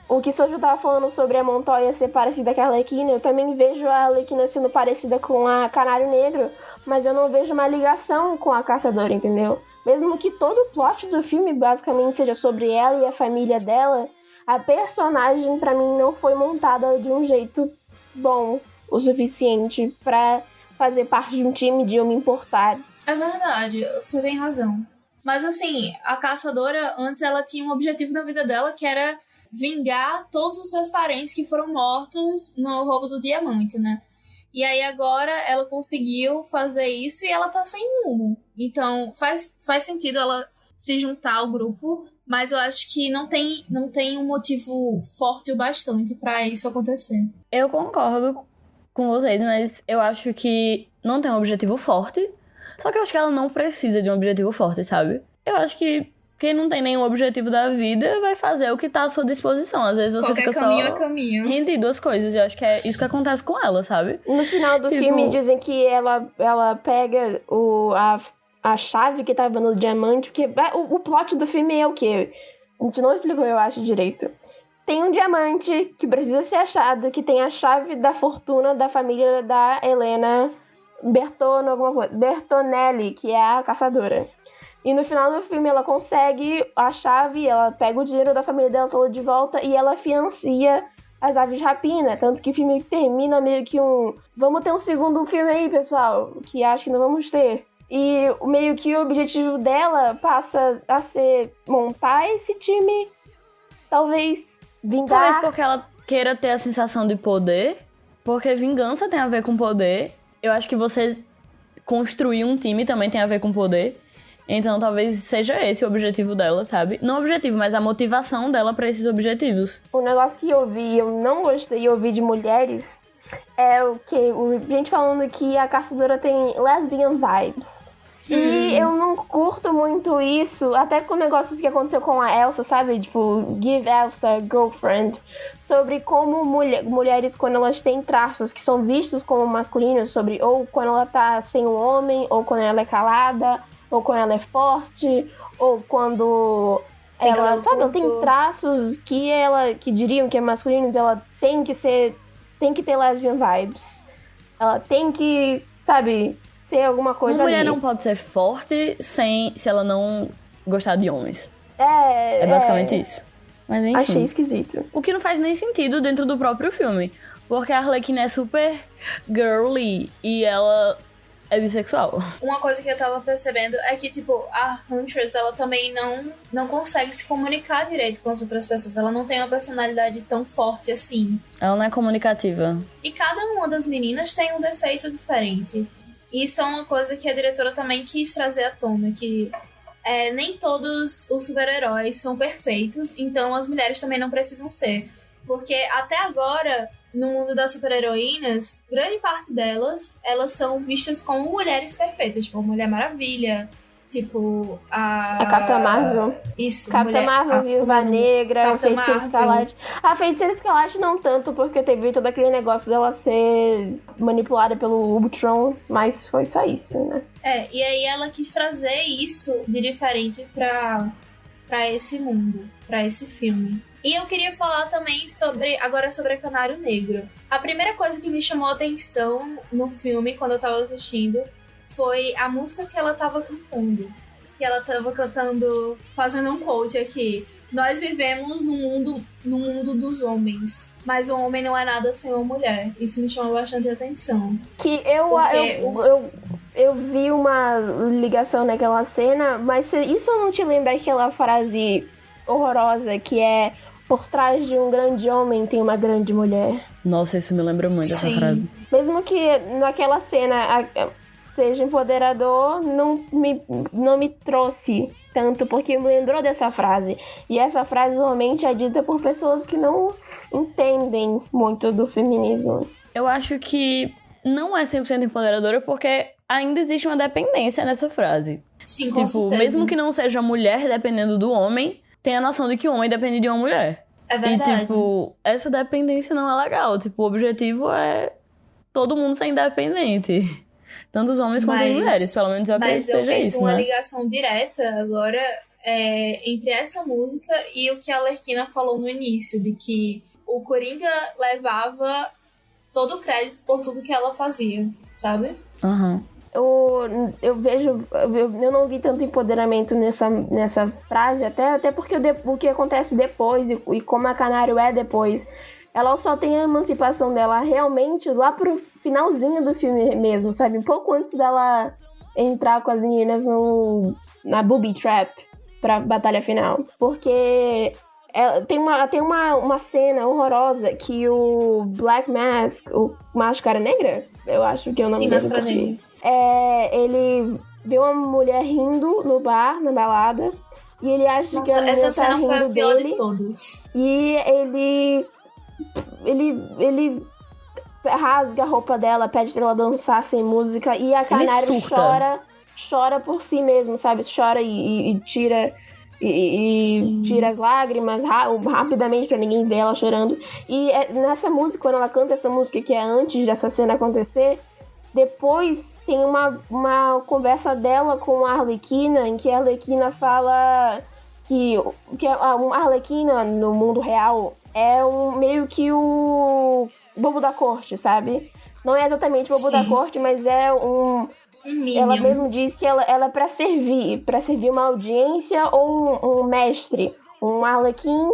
o que Soju tava falando sobre a Montoya ser parecida com a Arlequina, eu também vejo a Arlequina sendo parecida com a Canário Negro, mas eu não vejo uma ligação com a caçadora, entendeu? Mesmo que todo o plot do filme basicamente seja sobre ela e a família dela, a personagem pra mim não foi montada de um jeito bom o suficiente pra fazer parte de um time de eu me importar. É verdade, você tem razão. Mas assim, a caçadora, antes ela tinha um objetivo na vida dela, que era vingar todos os seus parentes que foram mortos no roubo do diamante, né? E aí agora ela conseguiu fazer isso e ela tá sem rumo. Então faz sentido ela se juntar ao grupo, mas eu acho que não tem um motivo forte o bastante pra isso acontecer. Eu concordo com vocês, mas eu acho que não tem um objetivo forte. Só que eu acho que ela não precisa de um objetivo forte, sabe? Eu acho que quem não tem nenhum objetivo da vida vai fazer o que tá à sua disposição. Às vezes você Qualquer fica caminho só é caminho. rende duas coisas. E eu acho que é isso que acontece com ela, sabe? No final do filme dizem que ela pega a chave que tava no diamante, porque o plot do filme é o quê? A gente não explicou, eu acho, direito. Tem um diamante que precisa ser achado, que tem a chave da fortuna da família da Helena Bertonelli, que é a caçadora. E no final do filme ela consegue a chave, ela pega o dinheiro da família dela todo de volta e ela financia as aves de rapina. Tanto que o filme termina meio que vamos ter um segundo filme aí, pessoal, que acho que não vamos ter. E meio que o objetivo dela passa a ser montar esse time, talvez vingar. Talvez porque ela queira ter a sensação de poder, porque vingança tem a ver com poder. Eu acho que você construir um time também tem a ver com poder. Então talvez seja esse o objetivo dela, sabe? Não o objetivo, mas a motivação dela pra esses objetivos. O negócio que eu vi e eu não gostei de ouvir de mulheres é o que? Gente falando que a caçadora tem lesbian vibes. E eu não curto muito isso, até com negócios que aconteceu com a Elsa, sabe? Tipo, Give Elsa a Girlfriend. Sobre como mulheres, quando elas têm traços que são vistos como masculinos, sobre ou quando ela tá sem um homem, ou quando ela é calada, ou quando ela é forte, ou quando ela, sabe, ela tem traços que diriam que é masculinos, ela tem que ter lesbian vibes. Ela tem que, sabe, ser alguma coisa Uma mulher ali. não pode ser forte se ela não gostar de homens. É basicamente isso. Mas enfim. Achei esquisito. O que não faz nem sentido dentro do próprio filme. Porque a Arlequina é super girly e ela é bissexual. Uma coisa que eu tava percebendo é que, tipo, a Huntress, ela também não consegue se comunicar direito com as outras pessoas. Ela não tem uma personalidade tão forte assim. Ela não é comunicativa. E cada uma das meninas tem um defeito diferente. Isso é uma coisa que a diretora também quis trazer à tona, que nem todos os super-heróis são perfeitos, então as mulheres também não precisam ser. Porque até agora, no mundo das super-heroínas, grande parte delas, elas são vistas como mulheres perfeitas, tipo a Mulher Maravilha, tipo A Capitã Marvel. Isso. Capitã Marvel, Viúva Negra, Capitã Feiticeira Marvel. Escarlate. A Feiticeira Escarlate não tanto, porque teve todo aquele negócio dela ser manipulada pelo Ultron, mas foi só isso, né? E aí ela quis trazer isso de diferente pra esse mundo, pra esse filme. E eu queria falar também sobre a Canário Negro. A primeira coisa que me chamou a atenção no filme, quando eu tava assistindo, foi a música que ela tava cantando. Que ela tava cantando, fazendo um quote aqui. Nós vivemos no mundo dos homens, mas o homem não é nada sem uma mulher. Isso me chamou bastante atenção. Que eu vi uma ligação naquela cena, mas isso não te lembra aquela frase horrorosa que é: por trás de um grande homem tem uma grande mulher? Nossa, isso me lembra muito essa Sim. frase. Mesmo que naquela cena seja empoderador, não me trouxe tanto, porque me lembrou dessa frase. E essa frase normalmente é dita por pessoas que não entendem muito do feminismo. Eu acho que não é 100% empoderadora porque ainda existe uma dependência nessa frase. Sim, com Tipo, certeza. mesmo que não seja mulher dependendo do homem, tem a noção de que o homem depende de uma mulher. É verdade. E, tipo, essa dependência não é legal. Tipo, o objetivo é todo mundo ser independente. Tanto os homens quanto as mulheres. Pelo menos eu acredito que Mas eu seja fiz isso, uma né? ligação direta agora entre essa música e o que a Arlequina falou no início, de que o Coringa levava todo o crédito por tudo que ela fazia, sabe? Aham. Eu não vi tanto empoderamento nessa frase, até porque o que acontece depois e como a Canário é depois, ela só tem a emancipação dela realmente lá pro finalzinho do filme mesmo, sabe? Um pouco antes dela entrar com as meninas na Booby Trap pra batalha final. Porque tem uma cena horrorosa que o Black Mask, o Máscara Negra, eu acho que é o nome Sim, dele. Máscara Negra. Ele vê uma mulher rindo no bar, na balada, e ele acha que a Nossa, menina essa tá cena foi a rindo pior dele. de todas. E ele rasga a roupa dela, pede pra ela dançar sem música, e a Canário chora por si mesmo, sabe? Chora e tira tira as lágrimas rapidamente pra ninguém ver ela chorando. E nessa música, quando ela canta essa música, que é antes dessa cena acontecer, depois tem uma conversa dela com a Arlequina, em que a Arlequina fala que a Arlequina no mundo real é meio que o bobo da corte, sabe? Não é exatamente o bobo da corte, mas é um Minion. Ela mesmo diz que ela é pra servir uma audiência ou um mestre. Um Arlequim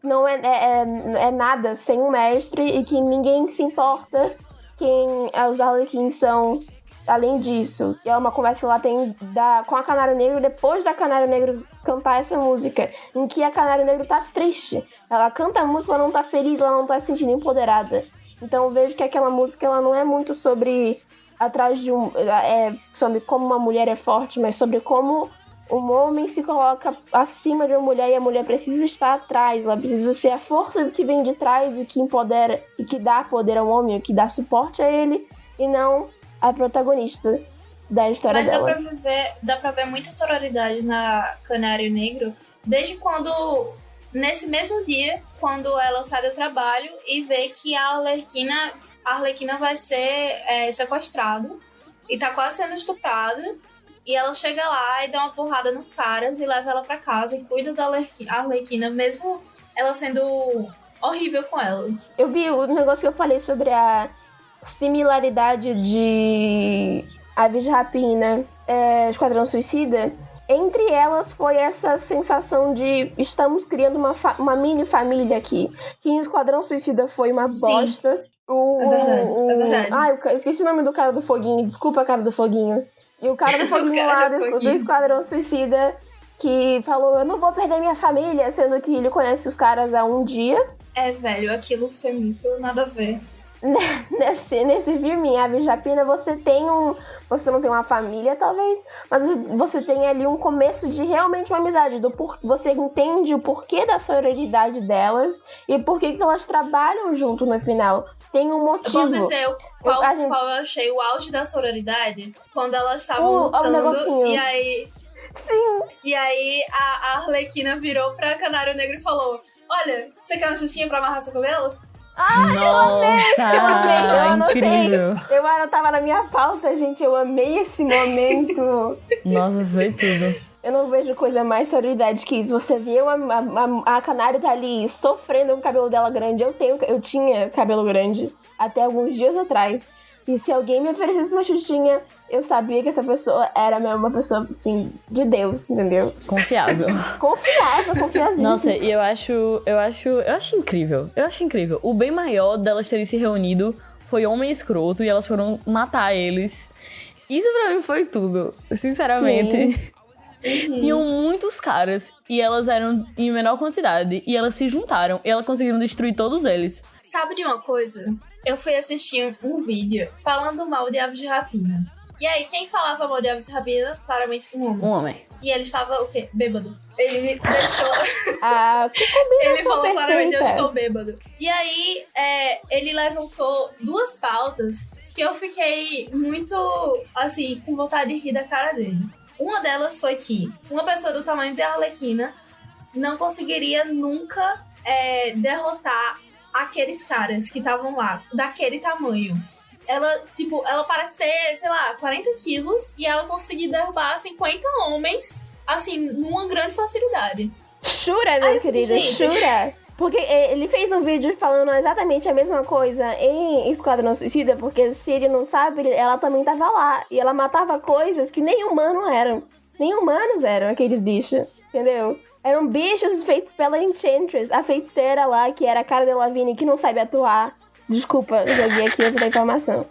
não é nada sem um mestre e que ninguém se importa quem os Arlequins são além disso. E é uma conversa que ela tem com a Canário Negro depois da Canário Negro cantar essa música, em que a Canário Negro tá triste. Ela canta a música, ela não tá feliz, ela não tá se sentindo empoderada. Então eu vejo que aquela música ela não é muito sobre sobre como uma mulher é forte, mas sobre como um homem se coloca acima de uma mulher e a mulher precisa estar atrás, ela precisa ser a força que vem de trás e que empodera e que dá poder ao homem, que dá suporte a ele e não a protagonista da história dela. Mas dá pra ver muita sororidade na Canário Negro, desde quando, nesse mesmo dia, quando ela sai do trabalho e vê que a Arlequina vai ser sequestrada e tá quase sendo estuprada. E ela chega lá e dá uma porrada nos caras e leva ela pra casa e cuida da Arlequina, mesmo ela sendo horrível com ela. Eu vi o negócio que eu falei sobre a similaridade de Aves de Rapina, Esquadrão Suicida. Entre elas foi essa sensação de estamos criando uma mini família aqui. Que em Esquadrão Suicida foi uma bosta. É verdade. Eu esqueci o nome do cara do foguinho. Desculpa, cara do foguinho. E o cara do foguinho lá do Esquadrão Suicida que falou, eu não vou perder minha família, sendo que ele conhece os caras há um dia. Velho, aquilo foi muito nada a ver. Nesse filme, em Aves de Rapina, você não tem uma família, talvez, mas você tem ali um começo de realmente uma amizade. Você entende o porquê da sororidade delas e por que elas trabalham junto no final. Tem um motivo. Eu posso dizer qual eu achei o auge da sororidade? Quando elas estavam lutando e aí... Sim! E aí a Arlequina virou pra Canário Negro e falou, olha, você quer uma xuxinha pra amarrar seu cabelo? Nossa, incrível. Eu anotava na minha pauta, gente, eu amei esse momento. Nossa, foi tudo. Eu não vejo coisa mais sororidade que isso. Você vê a Canário tá ali sofrendo com o cabelo dela grande. Eu tinha cabelo grande até alguns dias atrás. E se alguém me oferecesse uma xuxinha, eu sabia que essa pessoa era uma pessoa, assim, de Deus, entendeu? Confiável. Confiável. Nossa, e eu acho incrível. Eu acho incrível. O bem maior delas terem se reunido foi homem escroto e elas foram matar eles. Isso pra mim foi tudo. Sinceramente. Tinham muitos caras e elas eram em menor quantidade. E elas se juntaram e elas conseguiram destruir todos eles. Sabe de uma coisa? Eu fui assistir um vídeo falando mal de Aves de Rapina. E aí, quem falava mal de Aves de Rapina? Claramente um homem. Um homem. E ele estava, o quê? Bêbado. Ele me deixou... Que combinação ele falou perfeita. claramente, eu estou bêbado. E aí, ele levantou duas pautas que eu fiquei muito, assim, com vontade de rir da cara dele. Uma delas foi que uma pessoa do tamanho de Arlequina não conseguiria nunca derrotar aqueles caras que estavam lá, daquele tamanho. Ela parece ter, sei lá, 40 quilos e ela conseguiu derrubar 50 homens, assim, numa grande facilidade. Jura, minha querida, jura? Porque ele fez um vídeo falando exatamente a mesma coisa em Esquadrão Suicida, porque se ele não sabe, ela também tava lá. E ela matava coisas que nem humanos eram. Nem humanos eram aqueles bichos, entendeu? Eram bichos feitos pela Enchantress, a feiticeira lá, que era a Cara Delevingne, que não sabe atuar. Desculpa, joguei aqui outra informação.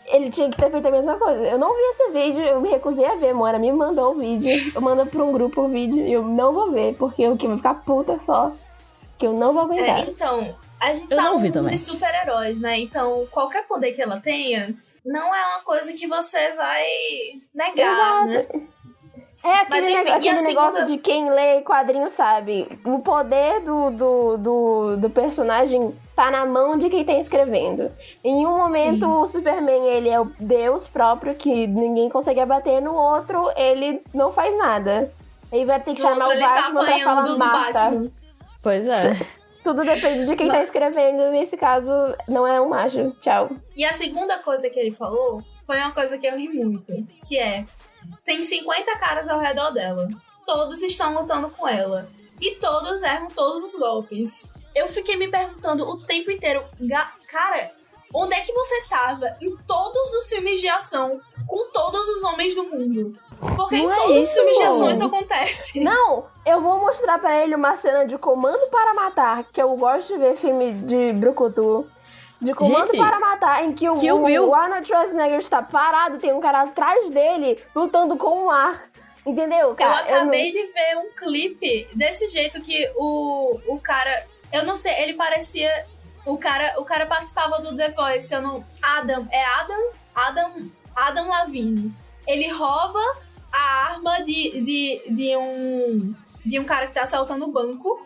ele tinha que ter feito a mesma coisa. Eu não vi esse vídeo, eu me recusei a ver, Mora me mandou o vídeo. Eu mando pra um grupo o vídeo e eu não vou ver, porque eu vou ficar puta só. Que eu não vou aguentar. Então, a gente Eu tá não vi num mundo também. de super-heróis, né? Então, qualquer poder que ela tenha, não é uma coisa que você vai negar, né? É aquele, Mas, enfim, e a aquele negócio segunda- de quem lê quadrinho sabe. O poder do personagem tá na mão de quem tá escrevendo. Em um momento, Sim. o Superman, ele é o Deus próprio, que ninguém consegue abater. No outro, ele não faz nada. Ele vai ter que No chamar outro, o ele tá Batman pra falar apanhando do mata. Batman. Pois é. Tudo depende de quem tá escrevendo. Nesse caso, não é um macho. Tchau. E a segunda coisa que ele falou foi uma coisa que eu ri muito, que é, tem 50 caras ao redor dela. Todos estão lutando com ela. E todos erram todos os golpes. Eu fiquei me perguntando o tempo inteiro, cara, onde é que você tava em todos os filmes de ação com todos os homens do mundo? Porque em Não é todos os isso, filmes de pô. ação isso acontece. Não, eu vou mostrar pra ele uma cena de Comando para Matar, que eu gosto de ver filme de brucutu. De Comando Gente, para Matar, em que Kill Bill. o Arnold Schwarzenegger está parado, tem um cara atrás dele lutando com o ar. Entendeu, Eu cara? acabei de ver um clipe desse jeito que o cara... Eu não sei, ele parecia... O cara participava do The Voice, eu não... Adam Lavigne. Ele rouba a arma de um cara que tá assaltando o banco,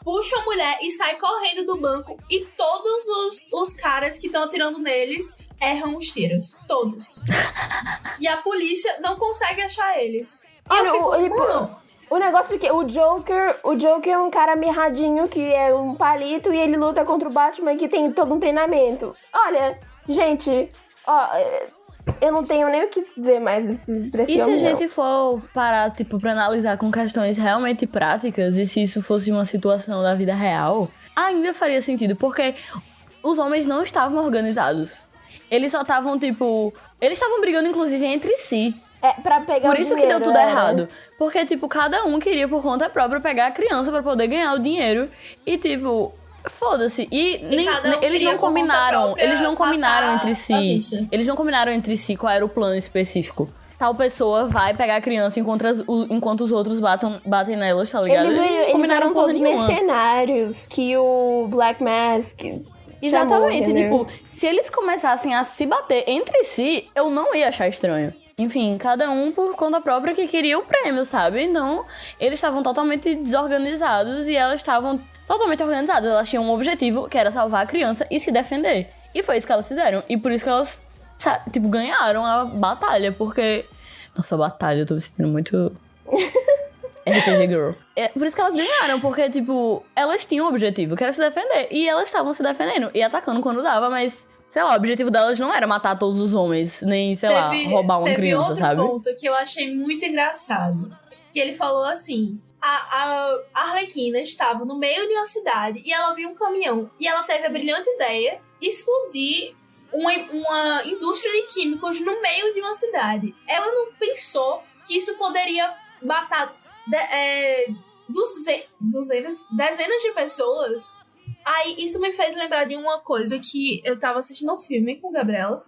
puxa a mulher e sai correndo do banco, e todos os caras que estão atirando neles erram os tiros. Todos. E a polícia não consegue achar eles. E eu fico, mano, O negócio é que o Joker é um cara mirradinho que é um palito e ele luta contra o Batman que tem todo um treinamento. Olha, gente, ó, eu não tenho nem o que dizer mais pra esse E se a homem, não. gente for parar, tipo, pra analisar com questões realmente práticas, e se isso fosse uma situação da vida real, ainda faria sentido, porque os homens não estavam organizados. Eles só estavam, tipo... Eles estavam brigando, inclusive, entre si. É, pra pegar Por o isso que dinheiro, deu tudo era. errado. Porque, tipo, cada um queria por conta própria pegar a criança pra poder ganhar o dinheiro. E, tipo, foda-se. E cada um eles queria não por conta combinaram. própria Eles não combinaram matar entre a si. bicha. Eles não combinaram entre si qual era o plano específico. Tal pessoa vai pegar a criança enquanto os outros batem nelas, tá ligado? Eles não combinaram eram porra todos nenhuma. mercenários, que o Black Mask... Exatamente, chamou, tipo, se eles começassem a se bater entre si, eu não ia achar estranho. Enfim, cada um por conta própria que queria o prêmio, sabe? Então, eles estavam totalmente desorganizados e elas estavam totalmente organizadas. Elas tinham um objetivo, que era salvar a criança e se defender. E foi isso que elas fizeram. E por isso que elas, tipo, ganharam a batalha, porque... Nossa, batalha, eu tô me sentindo muito... RPG Girl. É por isso que elas ganharam, porque, tipo, elas tinham um objetivo, que era se defender. E elas estavam se defendendo e atacando quando dava, mas, sei lá, o objetivo delas não era matar todos os homens, nem, sei lá, roubar uma criança, outro sabe? ponto que eu achei muito engraçado. Que ele falou assim: a Arlequina estava no meio de uma cidade e ela viu um caminhão. E ela teve a brilhante ideia de explodir uma indústria de químicos no meio de uma cidade. Ela não pensou que isso poderia matar dezenas de pessoas. Aí isso me fez lembrar de uma coisa que eu tava assistindo um filme com Gabriela.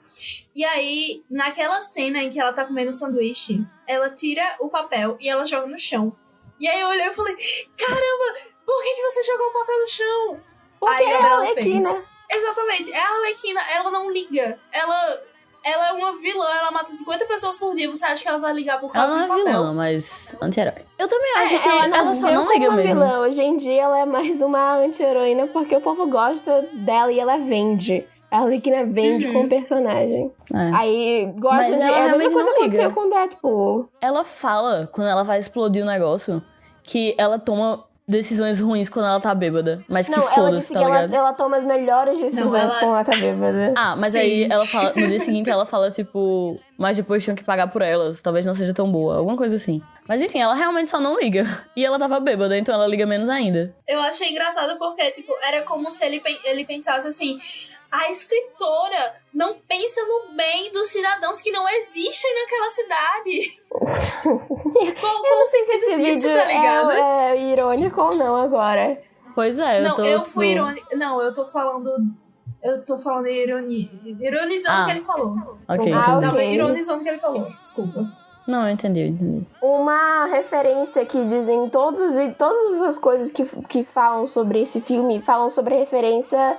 E aí, naquela cena em que ela tá comendo um sanduíche, ela tira o papel e ela joga no chão. E aí eu olhei e falei: caramba, por que você jogou o papel no chão? Porque Aí a é a Gabriela Arlequina. fez. Exatamente, é a Arlequina, ela não liga. Ela é uma vilã, ela mata 50 pessoas por dia. Você acha que ela vai ligar por Ela causa não do é papel? vilã, mas anti-herói. Eu também acho que Ela ela só nasceu não como liga uma mesmo. vilã. Hoje em dia ela é mais uma anti-heroína porque o povo gosta dela e ela vende. A Arlequina vende com o personagem. É. Aí gosta Mas de... ela É a mesma realmente coisa não que aconteceu liga. com Deadpool. Ela fala, quando ela vai explodir o negócio, que ela toma decisões ruins quando ela tá bêbada. Mas que Não, ela foda-se, disse tá que ligado? ela toma as melhores decisões ela- quando ela tá bêbada. Ah, mas Sim. aí ela fala, no dia seguinte ela fala, tipo, mas depois tinham que pagar por elas, talvez não seja tão boa, alguma coisa assim. Mas enfim, ela realmente só não liga. E ela tava bêbada, então ela liga menos ainda. Eu achei engraçado porque, tipo, era como se ele pensasse assim: a escritora não pensa no bem dos cidadãos que não existem naquela cidade. Eu não sei se esse vídeo tá ligado? é irônico ou não agora. Pois é, eu Não, tô, eu tipo, fui irônica. Não, eu tô falando Eu tô falando ironizando o que ele falou. Ok, Ah, entendi. Tava ok. ironizando o que ele falou. Desculpa. Não, eu entendi. Uma referência que dizem todas as coisas que falam sobre esse filme, falam sobre a referência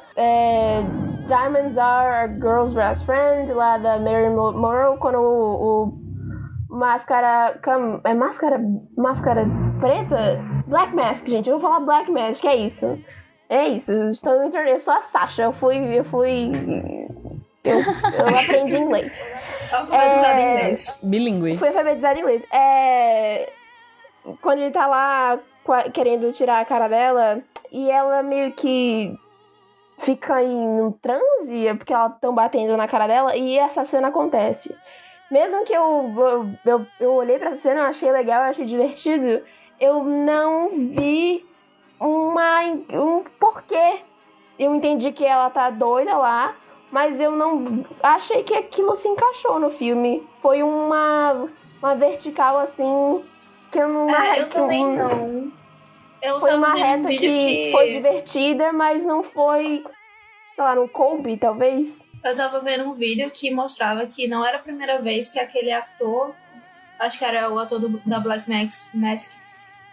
Diamonds Are a Girl's Best Friend, lá da Marilyn Monroe, quando o máscara preta? Black Mask, gente, eu vou falar Black Mask, é isso. É isso, estou no internet, eu sou a Sasha, eu aprendi inglês. Alfabetizado em inglês. Bilíngue. Fui alfabetizada em inglês. Quando ele tá lá querendo tirar a cara dela, e ela meio que fica em um transe, porque elas estão batendo na cara dela, e essa cena acontece. Mesmo que eu olhei pra essa cena, eu achei legal, eu achei divertido, eu não vi um porquê. Eu entendi que ela tá doida lá, mas eu não achei que aquilo se encaixou no filme. Foi uma vertical, assim, que eu não... Eu também não. Eu Foi tava uma vendo reta um vídeo que foi divertida, mas não foi, sei lá, no coube, talvez. Eu tava vendo um vídeo que mostrava que não era a primeira vez que aquele ator, acho que era o ator da Black Mask,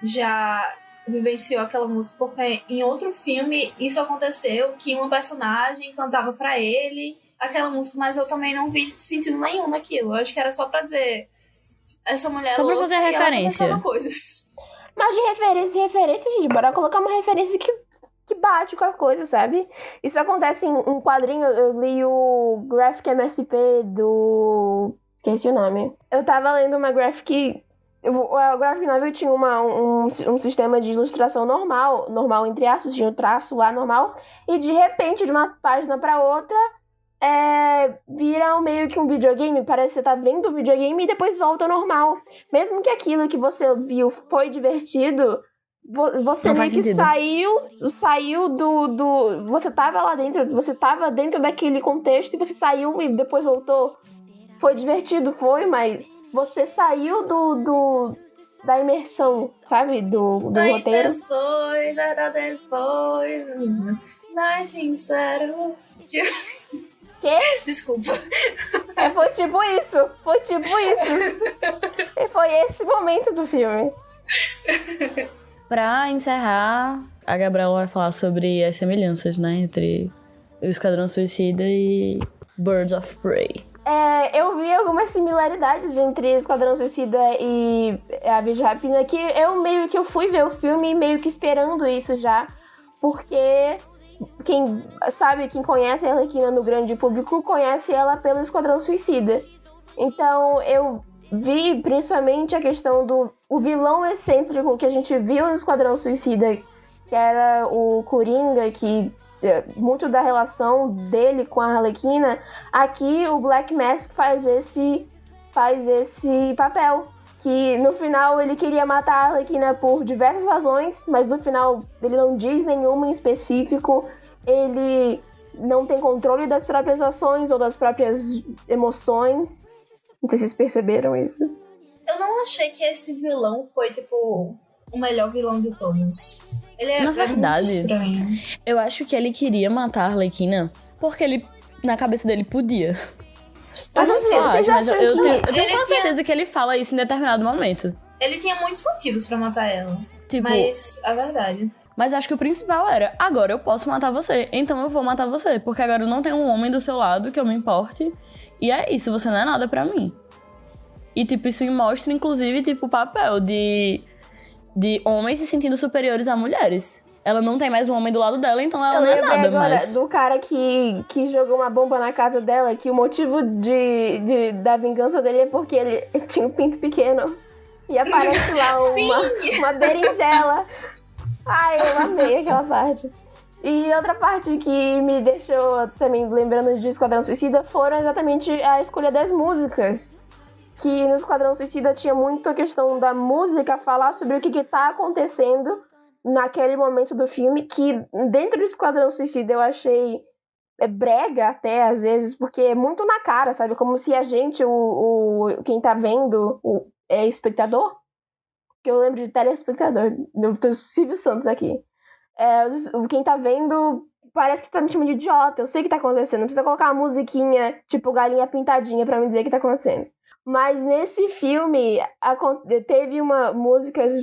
já vivenciou aquela música, porque em outro filme isso aconteceu, que uma personagem cantava pra ele aquela música, mas eu também não vi sentido nenhum naquilo. Eu acho que era só pra dizer, essa mulher Só pra louca fazer a e ela tá referência. pensando coisas. Mas de referência, gente, bora colocar uma referência que bate com a coisa, sabe? Isso acontece em um quadrinho, eu li o Graphic MSP do... Esqueci o nome. Eu tava lendo uma graphic... A graphic novel tinha um sistema de ilustração normal entre aspas, tinha o traço lá normal, e de repente, de uma página pra outra, vira meio que um videogame, parece que você tá vendo o videogame e depois volta ao normal. Mesmo que aquilo que você viu foi divertido, você Não meio faz que sentido. saiu do... Você tava lá dentro, você tava dentro daquele contexto e você saiu e depois voltou. Foi divertido, mas você saiu da imersão, sabe? Do roteiro. Foi, verdadeiro foi, mais sincero. Quê? Desculpa. Foi tipo isso. E foi esse momento do filme. Pra encerrar, a Gabriela vai falar sobre as semelhanças, né? Entre o Esquadrão Suicida e Birds of Prey. Eu vi algumas similaridades entre Esquadrão Suicida e Aves de Rapina, que eu fui ver o filme meio que esperando isso já, porque quem conhece a Arlequina no grande público, conhece ela pelo Esquadrão Suicida. Então eu vi principalmente a questão do vilão excêntrico que a gente viu no Esquadrão Suicida, que era o Coringa, que muito da relação dele com a Arlequina. Aqui o Black Mask faz esse papel, que no final ele queria matar a Arlequina por diversas razões, mas no final ele não diz nenhuma em específico. Ele não tem controle das próprias ações ou das próprias emoções. Não sei se vocês perceberam isso. Eu não achei que esse vilão foi, tipo, o melhor vilão de todos. Ele Na é verdade, muito estranho. Eu acho que ele queria matar a Arlequina porque ele, na cabeça dele, podia. Mas Eu não assim, só vocês acho, mas acham eu que tenho ele quase tinha- certeza que ele fala isso em determinado momento. Ele tinha muitos motivos pra matar ela. Tipo, Mas é verdade. mas acho que o principal era, agora eu posso matar você, então eu vou matar você, porque agora eu não tenho um homem do seu lado que eu me importe, e é isso, você não é nada pra mim. E, tipo, isso mostra, inclusive, tipo, o papel de homens se sentindo superiores a mulheres. Ela não tem mais um homem do lado dela, então ela Eu não é lembrei nada agora mais. do cara que jogou uma bomba na casa dela, que o motivo da vingança dele é porque ele tinha um pinto pequeno. E aparece lá uma berinjela. Ai, eu amei aquela parte. E outra parte que me deixou também lembrando de Esquadrão Suicida foram exatamente a escolha das músicas. Que no Esquadrão Suicida tinha muito a questão da música falar sobre o que tá acontecendo naquele momento do filme, que dentro do Esquadrão Suicida eu achei brega até, às vezes, porque é muito na cara, sabe? Como se a gente, quem tá vendo, é espectador, que eu lembro de telespectador, do Silvio Santos aqui. Quem tá vendo parece que você tá me chamando de idiota. Eu sei o que tá acontecendo. Não precisa colocar uma musiquinha, tipo galinha pintadinha, pra me dizer o que tá acontecendo. Mas nesse filme, teve músicas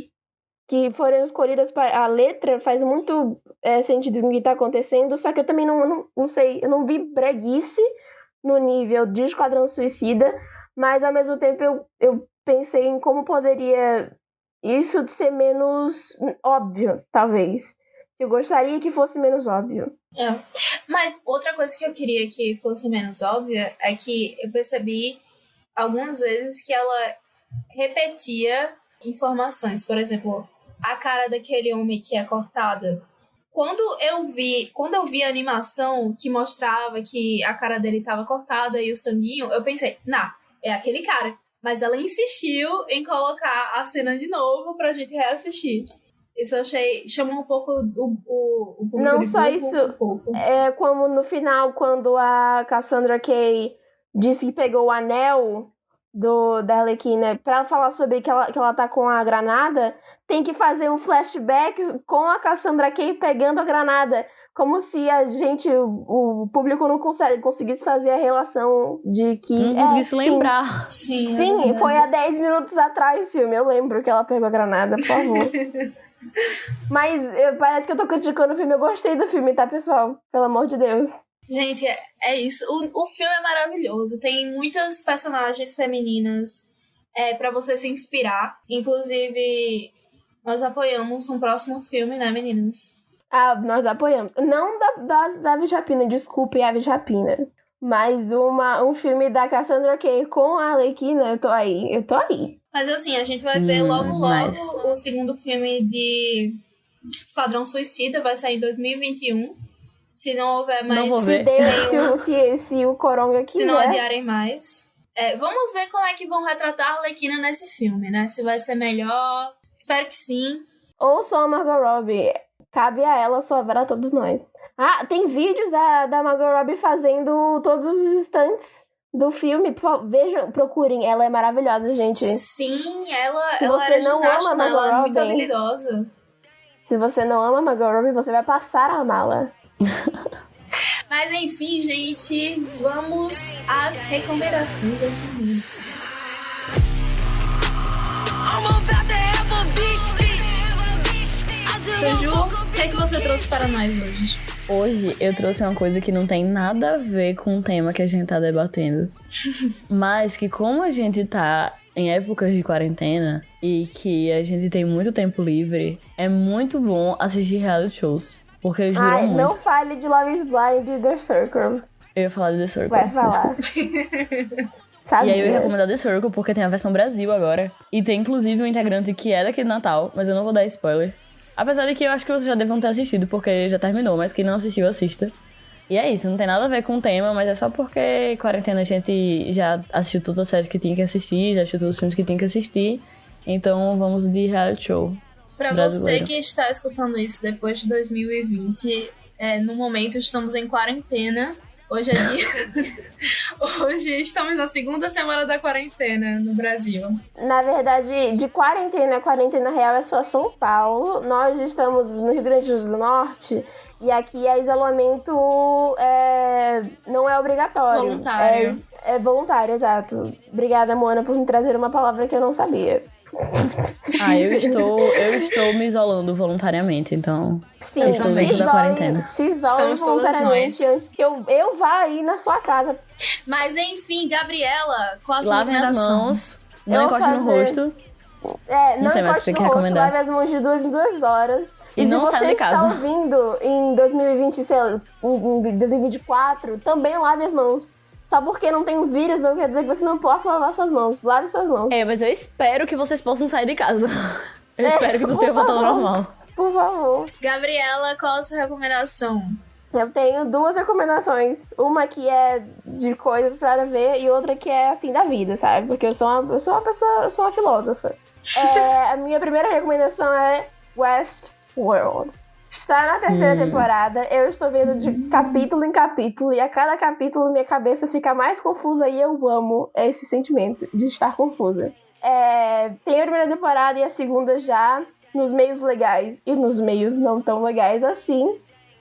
que foram escolhidas para... A letra faz muito sentido no que tá acontecendo, só que eu também não sei, eu não vi breguice no nível de Esquadrão Suicida, mas ao mesmo tempo eu pensei em como poderia isso ser menos óbvio, talvez. Eu gostaria que fosse menos óbvio. Mas outra coisa que eu queria que fosse menos óbvia é que eu percebi algumas vezes que ela repetia informações. Por exemplo, a cara daquele homem que é cortada. Quando eu vi a animação que mostrava que a cara dele estava cortada e o sanguinho, eu pensei, é aquele cara. Mas ela insistiu em colocar a cena de novo pra gente reassistir. Isso eu achei... Chamou um pouco o público. Não só isso. É como no final, quando a Cassandra Cain disse que pegou o anel da Arlequina pra falar sobre que ela tá com a granada, tem que fazer um flashback com a Cassandra Cain pegando a granada. Como se a gente, o público não conseguisse fazer a relação de que... Não conseguisse lembrar. Sim, foi há 10 minutos atrás o filme. Eu lembro que ela pegou a granada, por favor. Mas parece que eu tô criticando o filme. Eu gostei do filme, tá, pessoal? Pelo amor de Deus. Gente, é isso. O filme é maravilhoso. Tem muitas personagens femininas pra você se inspirar. Inclusive, nós apoiamos um próximo filme, né, meninas? Nós apoiamos. Não das Aves de Rapina, desculpe, Aves de Rapina. Mas um filme da Cassandra Cain com a Arlequina, eu tô aí. Mas assim, a gente vai ver logo o segundo filme de Esquadrão Suicida, vai sair em 2021. Se não houver mais... Não vou ver. Se o Coronga quiser. Se não adiarem mais. Vamos ver como é que vão retratar a Arlequina nesse filme, né? Se vai ser melhor. Espero que sim. Ou só a Margot Robbie. Cabe a ela salvar a todos nós. Tem vídeos da Margot Robbie fazendo todos os instantes do filme. Vejam, procurem. Ela é maravilhosa, gente. Sim, ela você era não ginasta, ama ela é Margot muito Robbie, habilidosa. Se você não ama Margot Robbie, você vai passar a amá-la. Mas enfim, gente, vamos às recomendações desse vídeo. Soju, o que é que você trouxe para nós hoje? Hoje eu trouxe uma coisa que não tem nada a ver com o tema que a gente tá debatendo. Mas que como a gente tá em épocas de quarentena e que a gente tem muito tempo livre, é muito bom assistir reality shows. Porque eles duram muito. Não fale de Love is Blind e The Circle. Eu ia falar de The Circle. Vai falar. E aí eu ia recomendar The Circle porque tem a versão Brasil agora. E tem inclusive um integrante que é daqui de Natal, mas eu não vou dar spoiler. Apesar de que eu acho que vocês já devam ter assistido, porque já terminou, mas quem não assistiu, assista. E é isso, não tem nada a ver com o tema, mas é só porque quarentena a gente já assistiu toda a série que tinha que assistir, já assistiu todos os filmes que tinha que assistir. Então vamos de reality show. Pra brasileiro. você que está escutando isso depois de 2020, no momento estamos em quarentena. Hoje é dia... Hoje estamos na segunda semana da quarentena no Brasil. Na verdade, de quarentena real é só São Paulo. Nós estamos no Rio Grande do Norte e aqui isolamento não é obrigatório. Voluntário. É voluntário, exato. Obrigada, Mona, por me trazer uma palavra que eu não sabia. Eu estou me isolando voluntariamente, então Sim, eu estou dentro da quarentena. Se isolem voluntariamente antes que eu vá aí na sua casa. Mas enfim, Gabriela, qual a sua Lavem as recomendação? mãos, não encoste no rosto. Não sei mais o encoste que no rosto, recomendar. lave as mãos de 2 em 2 horas. E não saia de casa. Se você está ouvindo em 2020, sei lá, em 2024, também lave as mãos. Só porque não tem um vírus não quer dizer que você não possa lavar suas mãos. Lave suas mãos. Mas eu espero que vocês possam sair de casa. Eu espero que tudo tenha voltado ao normal. Por favor. Gabriela, qual a sua recomendação? Eu tenho 2 recomendações. Uma que é de coisas pra ver e outra que é, assim, da vida, sabe? Porque eu sou uma pessoa, eu sou uma filósofa. A minha primeira recomendação é Westworld. Está na 3ª temporada, eu estou vendo de capítulo em capítulo e a cada capítulo minha cabeça fica mais confusa e eu amo esse sentimento de estar confusa. Tem a primeira temporada e a segunda já nos meios legais e nos meios não tão legais assim.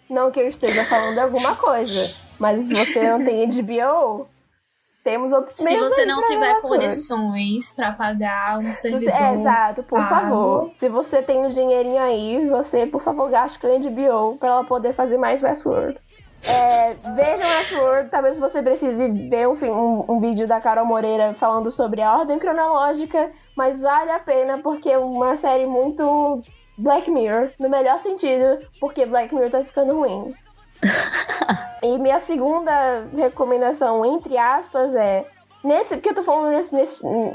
Não que eu esteja falando alguma coisa, mas se você não tem HBO, temos outros Se meios você aí não pra ver tiver Westworld. condições pra pagar um servidor... Exato, por pago. favor. Se você tem um dinheirinho aí, você, por favor, gaste com a HBO pra ela poder fazer mais Westworld. Vejam Westworld, talvez você precise ver um vídeo da Carol Moreira falando sobre a ordem cronológica, mas vale a pena porque é uma série muito Black Mirror, no melhor sentido, porque Black Mirror tá ficando ruim. E minha segunda recomendação, entre aspas, porque eu tô falando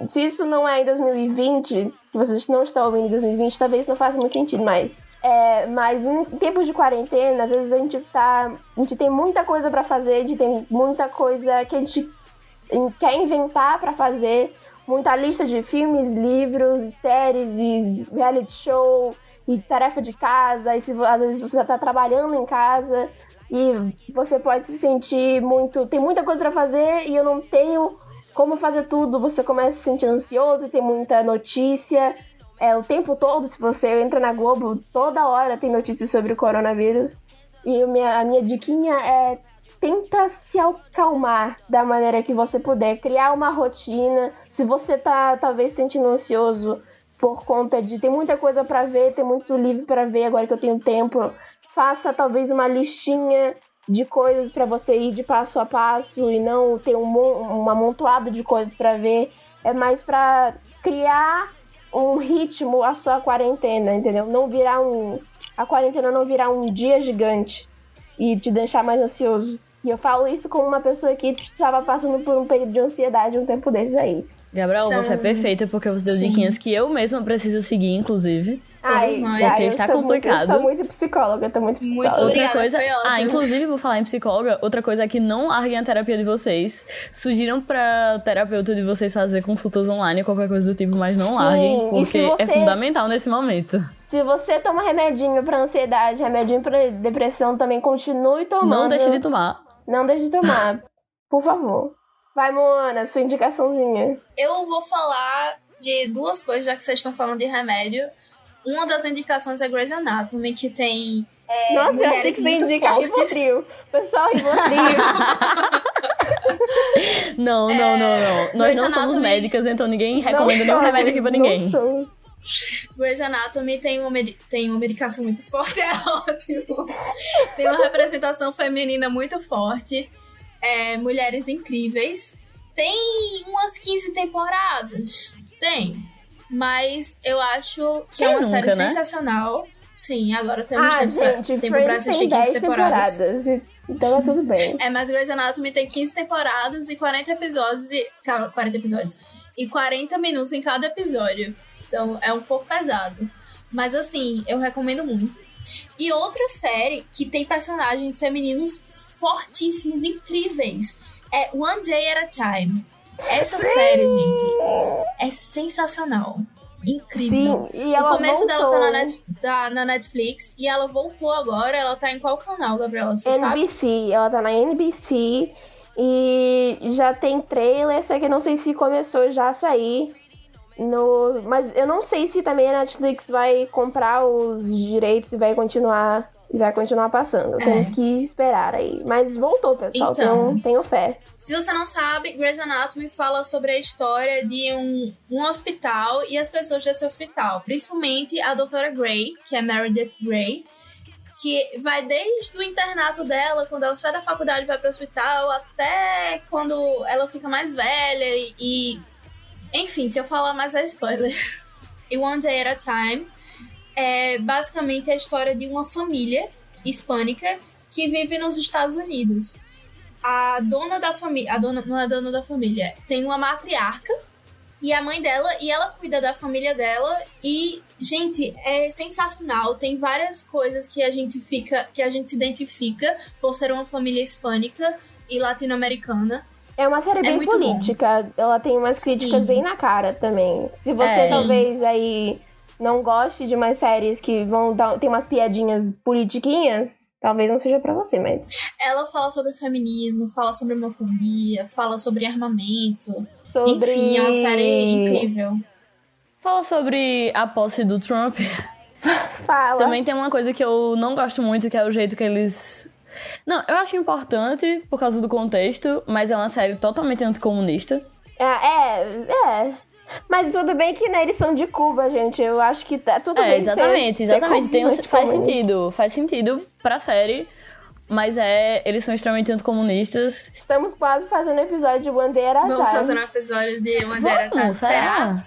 se isso não é em 2020, que vocês não estão ouvindo em 2020, talvez não faça muito sentido, mas em tempos de quarentena, às vezes a gente tem muita coisa pra fazer, a gente tem muita coisa que a gente quer inventar pra fazer, muita lista de filmes, livros, séries e reality show e tarefa de casa, e às vezes você tá trabalhando em casa e você pode se sentir tem muita coisa pra fazer e eu não tenho como fazer tudo, você começa a se sentir ansioso, tem muita notícia o tempo todo. Se você entra na Globo, toda hora tem notícias sobre o coronavírus. E a minha diquinha tenta se acalmar da maneira que você puder, criar uma rotina. Se você tá talvez se sentindo ansioso por conta de ter muita coisa pra ver, tem muito livro pra ver agora que eu tenho tempo, faça talvez uma listinha de coisas pra você ir de passo a passo e não ter um amontoado de coisas pra ver. É mais pra criar um ritmo à sua quarentena, entendeu? A quarentena não virar um dia gigante e te deixar mais ansioso. E eu falo isso como uma pessoa que estava passando por um período de ansiedade um tempo desses aí. Gabriel, você é perfeita porque você deu diquinhas que eu mesma preciso seguir, inclusive. Todos nós. Porque está complicado. Eu sou muito psicóloga, eu tô muito psicóloga. Muito Outra obrigada, coisa, foi ótimo. inclusive, vou falar em psicóloga, outra coisa é que não larguem a terapia de vocês. Sugiram pra terapeuta de vocês fazer consultas online, qualquer coisa do tipo, mas não larguem, porque é fundamental nesse momento. Se você toma remedinho pra ansiedade, remedinho pra depressão, também continue tomando. Não deixe de tomar. Não deixe de tomar, por favor. Vai, Moana, sua indicaçãozinha. Eu vou falar de duas coisas, já que vocês estão falando de remédio. Uma das indicações é Grey's Anatomy, que tem Nossa, eu achei mulheres que você ia muito indicar fortes. Rivotril. Pessoal, Rivotril. Não. Nós Grey's não somos Anatomy. médicas, então ninguém recomenda nenhum remédio aqui pra ninguém. Grey's Anatomy tem uma medicação muito forte, é ótimo. Tem uma representação feminina muito forte. Mulheres incríveis. Tem umas 15 temporadas. Tem. Mas eu acho que Quem é uma nunca, série né? sensacional. Sim, agora temos Gente, tempo pra Friends assistir tem 15 10 temporadas. temporadas. Então é tudo bem. Mas Grey's Anatomy tem 15 temporadas e 40 episódios. 40 episódios. E 40 minutos em cada episódio. Então é um pouco pesado. Mas assim, eu recomendo muito. E outra série que tem personagens femininos fortíssimos, incríveis, é One Day at a Time. Essa série, gente, é sensacional. Incrível. Sim, e ela O começo dela voltou. tá na Netflix e ela voltou agora. Ela tá em qual canal, Gabriela? Você sabe? NBC, ela tá na NBC e já tem trailer, só que eu não sei se começou já a sair. Mas eu não sei se também a Netflix vai comprar os direitos e vai continuar passando. Temos que esperar aí. Mas voltou, pessoal. Então. Tenho fé. Se você não sabe, Grey's Anatomy fala sobre a história de um hospital e as pessoas desse hospital. Principalmente a doutora Grey, que é Meredith Grey, que vai desde o internato dela, quando ela sai da faculdade e vai pro hospital, até quando ela fica mais velha e enfim, se eu falar mais é spoiler. E One Day at a Time é basicamente a história de uma família hispânica que vive nos Estados Unidos. A dona da família, não é dona da família, tem uma matriarca e a mãe dela, e ela cuida da família dela e, gente, é sensacional. Tem várias coisas que a gente se identifica por ser uma família hispânica e latino-americana. É uma série bem muito política. Ela tem umas críticas Sim. bem na cara também. Se você talvez aí não goste de umas séries que tem umas piadinhas politiquinhas, talvez não seja pra você, mas... Ela fala sobre feminismo, fala sobre homofobia, fala sobre armamento. Sobre... Enfim, é uma série incrível. Fala sobre a posse do Trump. Fala. Também tem uma coisa que eu não gosto muito, que é o jeito que eles... Não, eu acho importante por causa do contexto, mas é uma série totalmente anticomunista. Mas tudo bem que, né, eles são de Cuba, gente. Eu acho que tá tudo bem Exatamente. ser Faz sentido pra série, mas eles são extremamente anticomunistas. Estamos quase fazendo um episódio de One Day at a Time. Vamos fazer um episódio de One Day at a Time. Vamos, será?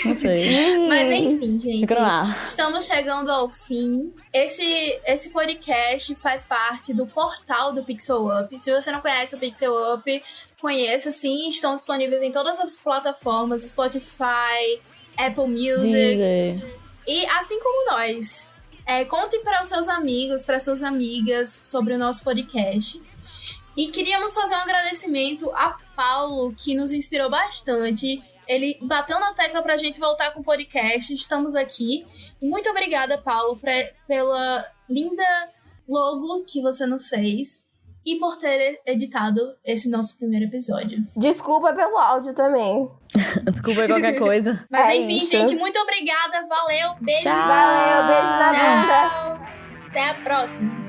Não sei. Mas enfim, gente, Fica no ar. estamos chegando ao fim. Esse podcast faz parte do portal do Pixel Up. Se você não conhece o Pixel Up, conheça sim. Estão disponíveis em todas as plataformas, Spotify, Apple Music. Dizer. E assim como nós, conte para os seus amigos, para suas amigas sobre o nosso podcast. E queríamos fazer um agradecimento a Paulo, que nos inspirou bastante. Ele bateu na tecla pra gente voltar com o podcast. Estamos aqui. E muito obrigada, Paulo, pela linda logo que você nos fez e por ter editado esse nosso primeiro episódio. Desculpa pelo áudio também. Desculpa aí qualquer coisa. Mas enfim, isso. gente, muito obrigada. Valeu. Beijo. Tchau. Valeu, beijo na bunda. Tchau. Até a próxima.